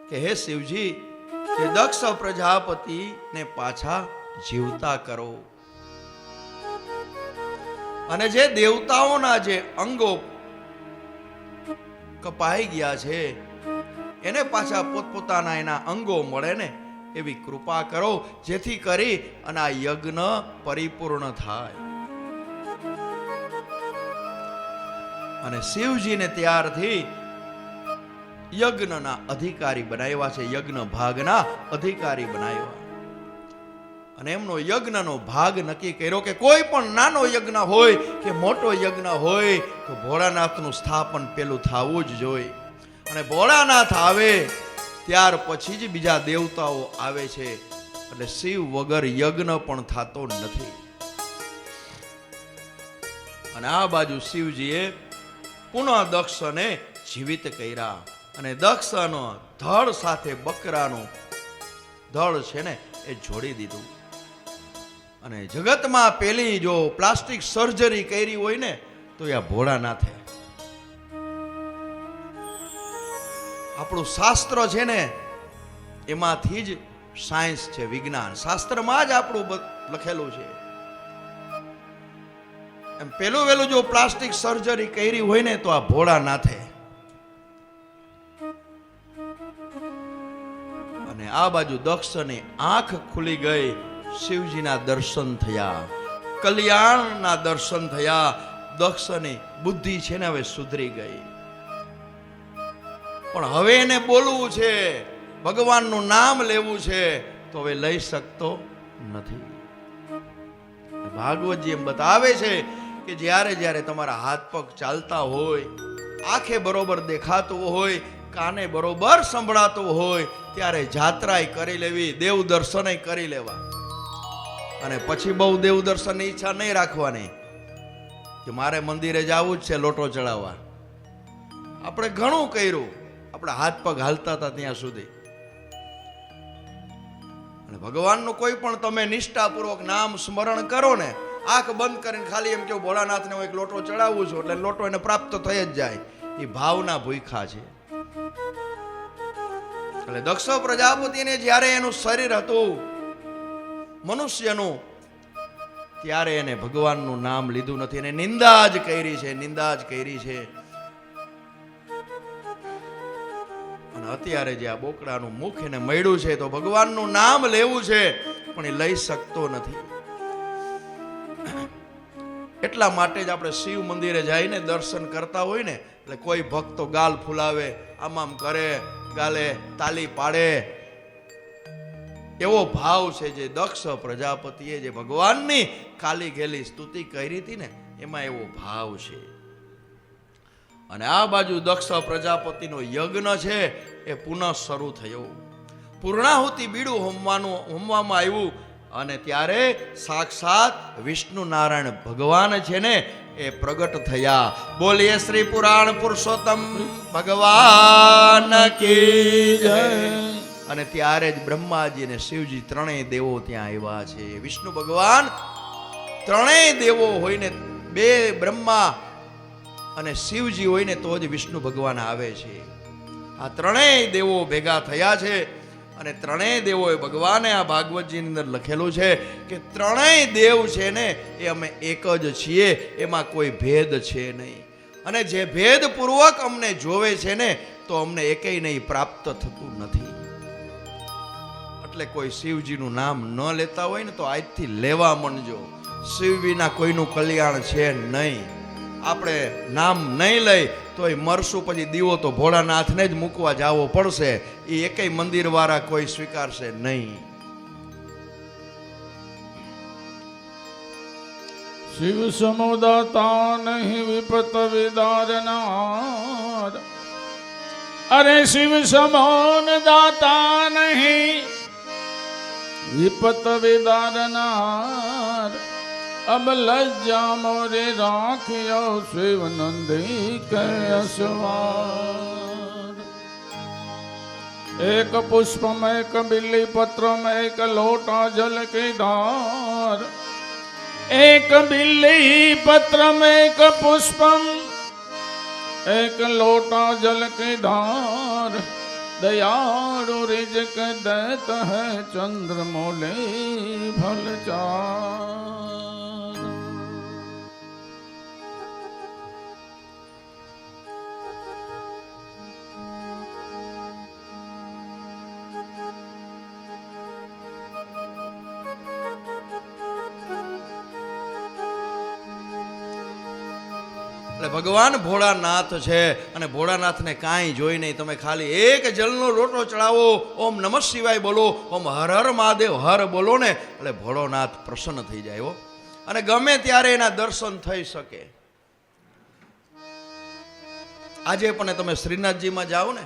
કે હે શિવજી, કે દક્ષ પ્રજાપતિને પાછા જીવતા કરો, અને જે દેવતાઓના જે અંગો કપાઈ ગયા છે એને પાછા પોતપોતાના એના અંગો મળે ને એવી કૃપા કરો, જેથી કરી અને આ યજ્ઞ પરિપૂર્ણ થાય. અને શિવજીને ત્યારથી યજ્ઞના અધિકારી બનાવ્યા છે, યજ્ઞ ભાગના અધિકારી બનાવ્યા. અને એમનો યજ્ઞનો ભાગ નક્કી કર્યો કે કોઈ પણ નાનો યજ્ઞ હોય કે મોટો યજ્ઞ હોય તો ભોળાનાથનું સ્થાપન પેલું થવું જ જોઈએ. અને ભોળાનાથ આવે ત્યાર પછી જ બીજા દેવતાઓ આવે છે. એટલે શિવ વગર યજ્ઞ પણ થતો નથી. અને આ બાજુ શિવજીએ પુનઃ દક્ષને જીવિત કર્યા. અને દક્ષનો ધડ સાથે બકરાનું ધડ છે ને એ જોડી દીધું. અને જગતમાં પેલી જો પ્લાસ્ટિક સર્જરી કરી હોય ને તો એ ભોળાનાથે. આપણું શાસ્ત્ર છે ને એમાંથી જ સાયન્સ છે, વિજ્ઞાન શાસ્ત્રમાં જ આપણું લખેલું છે. એમ પેલું વેલું જો પ્લાસ્ટિક સર્જરી કરી હોય ને તો આ ભોળાનાથે. અને આ બાજુ દક્ષની આંખ ખુલી ગઈ, શિવજીના દર્શન થયા, કલ્યાણના દર્શન થયા. દક્ષની બુદ્ધિ છે ને હવે સુધરી ગઈ. પણ હવે એને બોલવું છે, ભગવાનનું નામ લેવું છે, તો હવે લઈ શકતો નથી. ભાગવતજી એમ બતાવે છે કે જ્યારે જ્યારે તમારા હાથ પગ ચાલતા હોય, આંખે બરોબર દેખાતું હોય, કાને બરોબર સંભળાતું હોય, ત્યારે જાત્રાય કરી લેવી, દેવ દર્શનય કરી લેવા. અને પછી બહુ દેવ દર્શનની ઈચ્છા નહીં રાખવાની કે મારે મંદિરે જવું જ છે લોટો ચડાવવા. આપણે ઘણું કર્યું, આપણા હાથ પગ હાલતા હતા ત્યાં સુધી. અને ભગવાનનું કોઈ પણ તમે નિષ્ઠાપૂર્વક નામ સ્મરણ કરો ને, આંખ બંધ કરીને ખાલી એમ કેવું ભોળાનાથને હું એક લોટો ચડાવું છું, એટલે લોટો એને પ્રાપ્ત થઈ જ જાય. એ ભાવના ભૂખા છે. એટલે દક્ષ પ્રજાપતિને જ્યારે એનું શરીર હતું મનુષ્યનું, ત્યારે એને ભગવાનનું નામ લીધું નથી. એને નિંદા જ કરી છે, નિંદા જ કરી છે. અને અત્યારે જે આ બોકડાનું મુખ એને મળ્યું છે તો ભગવાનનું નામ લેવું છે, પણ એ લઈ શકતો નથી. એટલા માટે જ આપણે શિવ મંદિરે જઈને દર્શન કરતા હોય ને, એટલે કોઈ ભક્તો ગાલ ફૂલાવે, આમ કરે, ગાલે તાલી પાડે, એવો ભાવ છે. જે દક્ષ પ્રજાપતિએ જે ભગવાનની ખાલી ગયેલી સ્તુતિ કરી હતી ને, એમાં એવો ભાવ છે. અને આ બાજુ દક્ષ પ્રજાપતિનો યજ્ઞ છે એ પુનઃ શરૂ થયો. પૂર્ણાહુતિ બીડું હોમવામાં આવ્યું. અને ત્યારે સાક્ષાત વિષ્ણુ નારાયણ ભગવાન છે ને એ પ્રગટ થયા. બોલીએ શ્રી પુરાણ પુરુષોત્તમ ભગવાન કી જય. અને ત્યારે જ બ્રહ્માજી અને શિવજી ત્રણેય દેવો ત્યાં આવ્યા છે. વિષ્ણુ ભગવાન ત્રણેય દેવો હોય ને, બે બ્રહ્મા અને શિવજી હોય ને તો જ વિષ્ણુ ભગવાન આવે છે. આ ત્રણેય દેવો ભેગા થયા છે. અને ત્રણેય દેવોએ ભગવાને આ ભાગવતજીની અંદર લખેલું છે કે ત્રણેય દેવ છે ને એ અમે એક જ છીએ, એમાં કોઈ ભેદ છે નહીં. અને જે ભેદપૂર્વક અમને જોવે છે ને તો અમને એકેય નહીં પ્રાપ્ત થતું નથી. એટલે કોઈ શિવજીનું નામ ન લેતા હોય ને તો આજથી લેવા માંડજો. શિવ વિના કોઈનું કલ્યાણ છે નહીં. આપણે નામ નહીં લઈ તો એ મરશું, પછી દીવો તો ભોળાનાથને જ મૂકવા જાવો પડશે. એ એકેય મંદિર વાળા કોઈ સ્વીકારશે નહીં. શિવ સમુદાતા નહીં વિપત વિદારનાર. અરે શિવ સમાન દાતા નહીં વિપત વિદારનાર. अब लज्जा मोरे राखियो शिव नंदी के असवार। एक पुष्प में एक बिल्ली पत्र में एक लोटा जल की धार। एक बिल्ली पत्र में एक पुष्पम एक लोटा जल की धार। दयालु रिजक देत है चंद्र मोले फल चार। એટલે ભગવાન ભોળાનાથ છે અને ભોળાનાથને કાંઈ જોઈ નહીં. તમે ખાલી એક જલનો લોટો ચડાવો, ઓમ નમઃ શિવાય બોલો, ઓમ હર હર મહાદેવ હર બોલો ને, એટલે ભોળોનાથ પ્રસન્ન થઈ જાય હો. અને ગમે ત્યારે એના દર્શન થઈ શકે. આજે પણ તમે શ્રીનાથજીમાં જાઓ ને,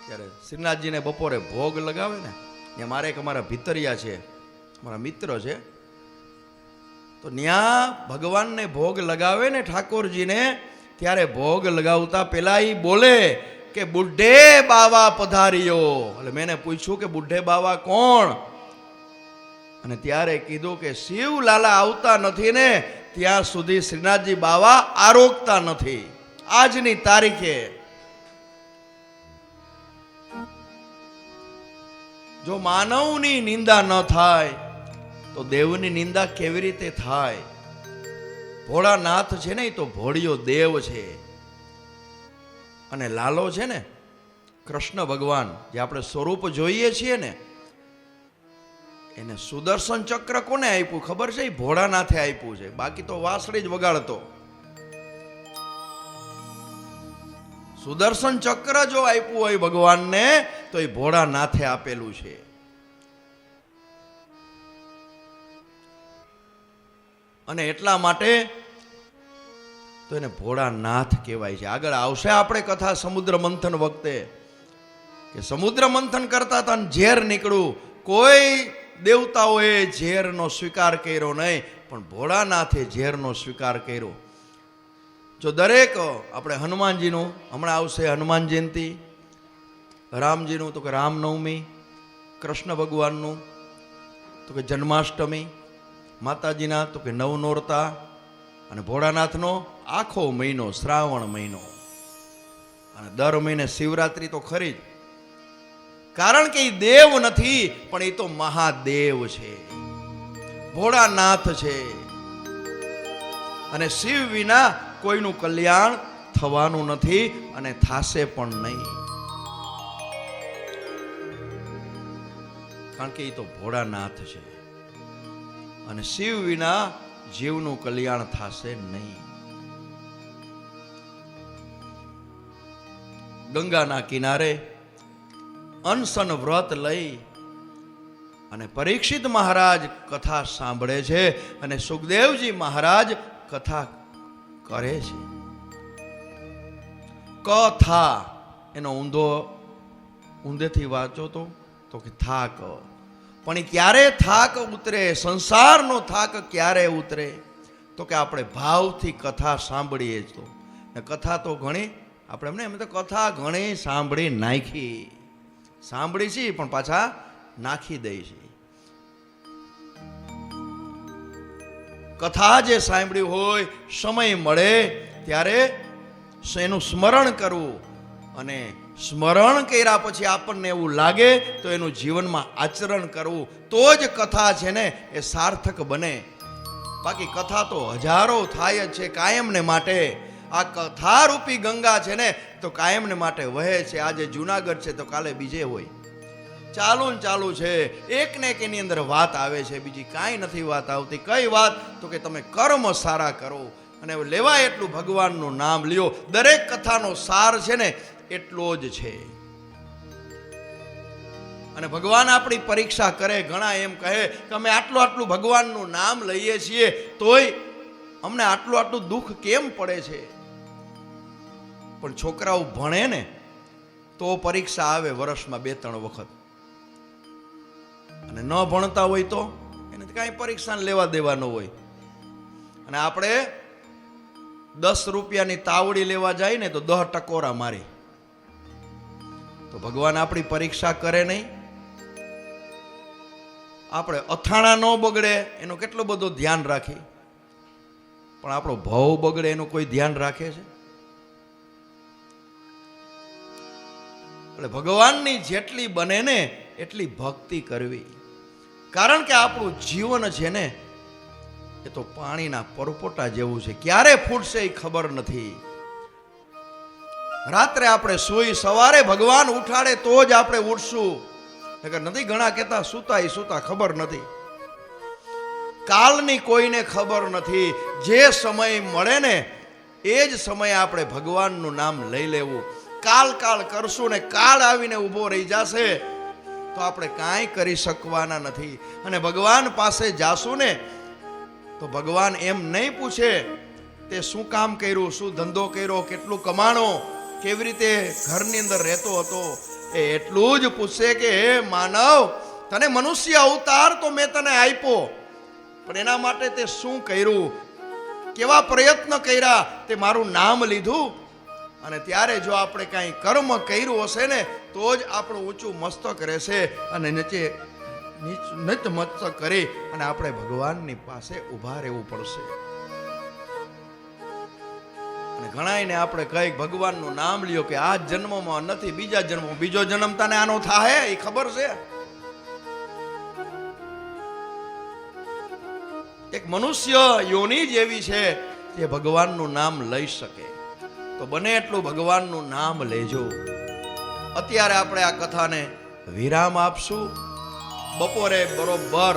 ત્યારે શ્રીનાથજીને બપોરે ભોગ લગાવે ને, ત્યાં મારે એક અમારા ભીતરિયા છે, મારા મિત્ર છે, તો ત્યાં ભગવાનને ભોગ લગાવે ને ઠાકોરજીને, ત્યારે ભોગ લગાવતા પેલા એ બોલે કે બુઢે બાવા પધાર્યો. એટલે મેં પૂછ્યું કે બુઢે બાવા કોણ? અને ત્યારે કીધું કે શિવલાલા આવતા નથી ને ત્યાં સુધી શ્રીનાથજી બાવા આરોગતા નથી. આજની તારીખે જો માનવની નિંદા ન થાય તો દેવની નિંદા કેવી રીતે થાય? ભોળાનાથ છે ને એ તો ભોળિયો દેવ છે. અને લાલો છે ને કૃષ્ણ ભગવાન, જે આપણે સ્વરૂપ જોઈએ છીએ ને, એને સુદર્શન ચક્ર કોને આપ્યું ખબર છે? ભોળાનાથે આપ્યું છે. બાકી તો વાંસળી જ વગાડતો. સુદર્શન ચક્ર જો આપ્યું હોય ભગવાનને તો એ ભોળાનાથે આપેલું છે. અને એટલા માટે તો એને ભોળાનાથ કહેવાય છે. આગળ આવશે આપણે કથા સમુદ્ર મંથન વખતે કે સમુદ્ર મંથન કરતા હતા ને ઝેર નીકળ્યું. કોઈ દેવતાઓએ ઝેરનો સ્વીકાર કર્યો નહીં, પણ ભોળાનાથે ઝેરનો સ્વીકાર કર્યો. જો દરેક આપણે હનુમાનજીનું હમણાં આવશે, હનુમાન જયંતિ, રામજીનું તો કે રામનવમી, કૃષ્ણ ભગવાનનું તો કે જન્માષ્ટમી, માતાજીના તો કે નવનોરતા, અને ભોળાનાથનો આખો મહિનો શ્રાવણ મહિનો. અને દર મહિને શિવરાત્રી તો ખરી જ, કારણ કે એ દેવ નથી પણ એ તો મહાદેવ છે, ભોળાનાથ છે. અને શિવ વિના કોઈનું કલ્યાણ થવાનું નથી અને થાશે પણ નહીં, કારણ કે એ તો ભોળાનાથ છે. અને શિવ વિના જીવનું કલ્યાણ થશે નહીં. ગંગાના કિનારે અનશન વ્રત લઈ અને પરીક્ષિત મહારાજ કથા સાંભળે છે અને સુખદેવજી મહારાજ કથા કરે છે. કથા એનો ઊંધેથી વાંચો તો કે થાક. પણ એ ક્યારે થાક ઉતરે? સંસારનો થાક ક્યારે ઉતરે? તો કે આપણે ભાવથી કથા સાંભળીએ તો. ને કથા તો ઘણી આપણે એમ તો કથા ઘણી સાંભળી નાખી, સાંભળી છે પણ પાછા નાખી દઈ છે. કથા જે સાંભળ્યું હોય, સમય મળે ત્યારે એનું સ્મરણ કરવું, અને સ્મરણ કર્યા પછી આપણને એવું લાગે તો એનું જીવનમાં આચરણ કરવું, તો જ કથા છે ને એ સાર્થક બને. બાકી કથા તો હજારો થાય જ છે કાયમને માટે. આ કથા રૂપી ગંગા છે ને તો કાયમને માટે વહે છે. આજે જુનાગઢ છે તો કાલે બીજે હોય, ચાલુ ને ચાલુ છે. એક ને એક એની અંદર વાત આવે છે, બીજી કાંઈ નથી વાત આવતી. કઈ વાત? તો કે તમે કર્મ સારા કરો અને લેવાય એટલું ભગવાનનું નામ લ્યો. દરેક કથાનો સાર છે ને એટલો જ છે. અને ભગવાન આપણી પરીક્ષા કરે. ઘણા એમ કહે કે અમે આટલું ભગવાનનું નામ લઈએ છીએ તોય અમને આટલું દુઃખ કેમ પડે છે? પણ છોકરાઓ ભણે ને તો પરીક્ષા આવે વર્ષમાં 2-3 વખત, અને ન ભણતા હોય તો એને કાંઈ પરીક્ષા લેવા દેવા ન હોય. અને આપણે 10 રૂપિયાની તાવડી લેવા જાય ને તો 10 ટકોરા મારી. તો ભગવાન આપણી પરીક્ષા કરે નહીં? આપણે અથાણા ન બગડે એનું કેટલું બધું ધ્યાન રાખી, પણ આપણો ભાવ બગડે એનું કોઈ ધ્યાન રાખે છે? એટલે ભગવાનની જેટલી બને ને એટલી ભક્તિ કરવી. કારણ કે આપણું જીવન છે ને એ તો પાણીના પરપોટા જેવું છે, ક્યારે ફૂટશે એ ખબર નથી. રાત્રે આપણે સૂઈ સવારે ભગવાન ઉઠાડે તો જ આપણે ઉઠશું. નથી ઘણા કહેતા સુતા ખબર નથી. કાલની કોઈને ખબર નથી. જે સમય મળે ને એ જ સમયે આપણે ભગવાનનું નામ લઈ લેવું. કાલ કરશું ને કાલ આવીને ઊભો રહી જશે તો આપણે કાંઈ કરી શકવાના નથી. અને ભગવાન પાસે જાશું ને તો ભગવાન એમ નહીં પૂછે તે શું કામ કર્યું, શું ધંધો કર્યો, કેટલું કમાણો, કેવી રીતે ઘરની અંદર રહેતો હતો. એ એટલું જ પૂછશે કે હે માનવ, તને મનુષ્ય અવતાર તો મેં તને આપ્યો, પણ એના માટે તે શું કર્યું, કેવા પ્રયત્ન કર્યા, તે મારું નામ લીધું. અને ત્યારે જો આપણે કાંઈ કર્મ કર્યું હશે ને તો જ આપણું ઊંચું મસ્તક રહેશે. અને નીચે નીચ મસ્તક કરી અને આપણે ભગવાનની પાસે ઊભા રહેવું પડશે. અને ઘણાઈને આપણે કઈ ભગવાનનું નામ લ્યો કે આ જન્મમાં નથી, બીજા જન્મમાં, બીજો જન્મ તને આનો થાય એ ખબર છે? એક મનુષ્ય યોની જ એવી છે જે ભગવાનનું નામ લઈ શકે. તો બને એટલું ભગવાનનું નામ લેજો. અત્યારે આપણે આ કથાને વિરામ આપશું. બપોરે બરોબર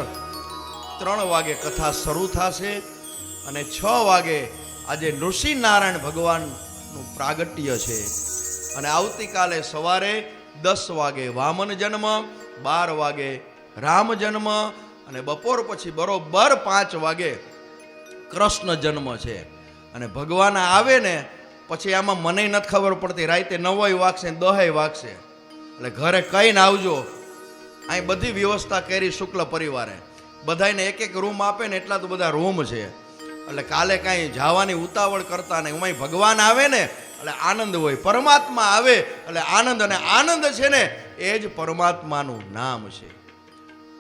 3 વાગે કથા શરૂ થશે અને 6 વાગે આજે નૃસિંહનારાયણ ભગવાનનું પ્રાગટ્ય છે. અને આવતીકાલે સવારે 10 વાગે વામન જન્મ, 12 વાગે રામ જન્મ અને બપોર પછી બરોબર 5 વાગે કૃષ્ણ જન્મ છે. અને ભગવાન આવે ને પછી આમાં મને નથી ખબર પડતી, રાતે 9 વાગશે 10 વાગશે. એટલે ઘરે કહીને આવજો. અહીં બધી વ્યવસ્થા કરી શુક્લ પરિવારે, બધાને એક રૂમ આપે ને એટલા તો બધા રૂમ છે. એટલે કાલે કાંઈ જવાની ઉતાવળ કરતા નહીં. ઉમાય ભગવાન આવે ને એટલે આનંદ હોય, પરમાત્મા આવે એટલે આનંદ. અને આનંદ છે ને એ જ પરમાત્માનું નામ છે.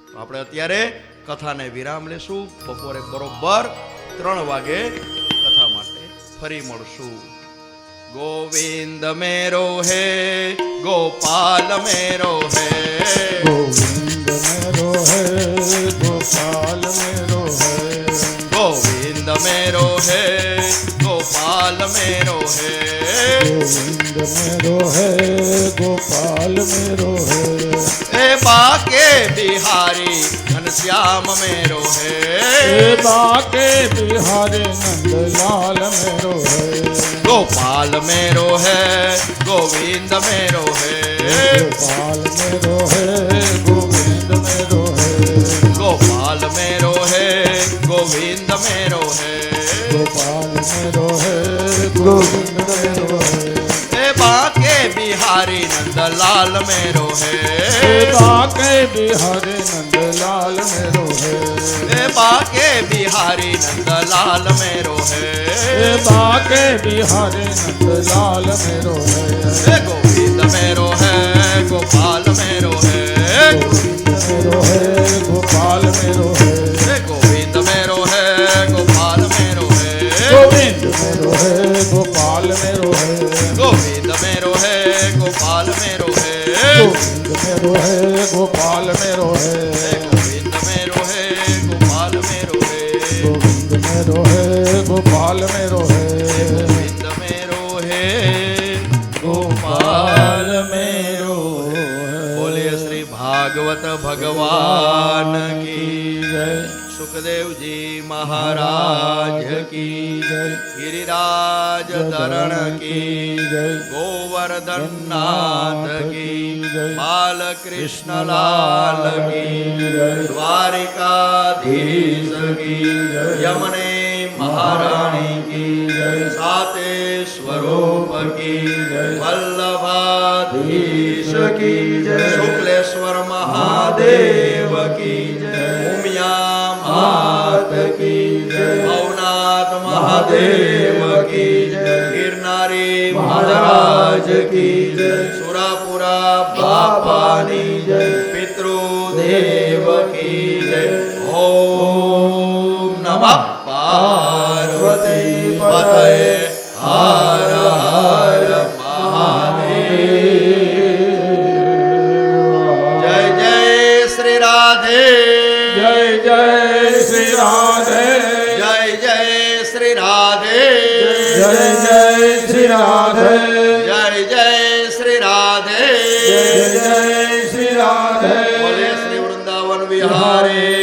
તો આપણે અત્યારે કથાને વિરામ લેશું. બપોરે બરોબર 3 વાગે કથા માટે ફરી મળશું. गोविंद मेरो है गोपाल मेरो है, गोविंद मेरो है गोपाल मेरो है, गोविंद मेरो है गोपाल मेरो है, गोविंद मेरो है गोपाल मेरो है, ए बाके बिहारी घनश्याम मेरो है, ए बाके बिहारी नंदलाल मेरो है, गोपाल मेरो है गोविंद मेरो है, गोपाल मेरो है गोविंद मेरो है, गोपाल मेरो है गोविंद मेरो है, गोपाल मेरो है गोविंद मेरो है, ए बाके बिहारी नंदलाल मेरो है, ए बाके बिहारी नंदलाल मेरो है, ए बाके बिहारी नंदलाल मेरो है, ए बाके बिहारी नंदलाल मेरो है, ए गोविंद मेरो है गोपाल मेरो है, गोविंद मेरो है गोपाल मेरो है, ए गोविंद मेरो है गोपाल मेरो है, गोविंद मेरो है गोपाल मेरो है, गोविंद मेरो है गोपाल मेरो है, गोविंद मेरो है गोपाल मेरो है, गोविंद मेरो है गोपाल मेरो है, गोविंद मेरो है गोपाल मेरो है, गोविंद मेरो है गोपाल मेरो है। बोलिए श्री भागवत भगवान की जय, सुखदेव जी महाराज की जय, गिरिराज धरण की जय, गोवर्धन नाथ की जय, बालकृष्ण लाल की जय, द्वारिकाधीश की यमुने महारानी की जय, साते स्वरूप की वल्लभाधीश की शुक्लेश्वर महादेव की उमिया नाथ की जय भवनाथ महादेव की जय गिरनारी महाराज की जय सुरापुरा बापानी जय पितृदेव की जय ओम नमः पार्वती पतये हर हर महादेव जय जय श्री राधे जय जय श्री राधे जय जय श्री राधे जय जय श्री राधे जय जय श्री राधे जय जय श्री राधे बोले श्री वृंदावन विहारी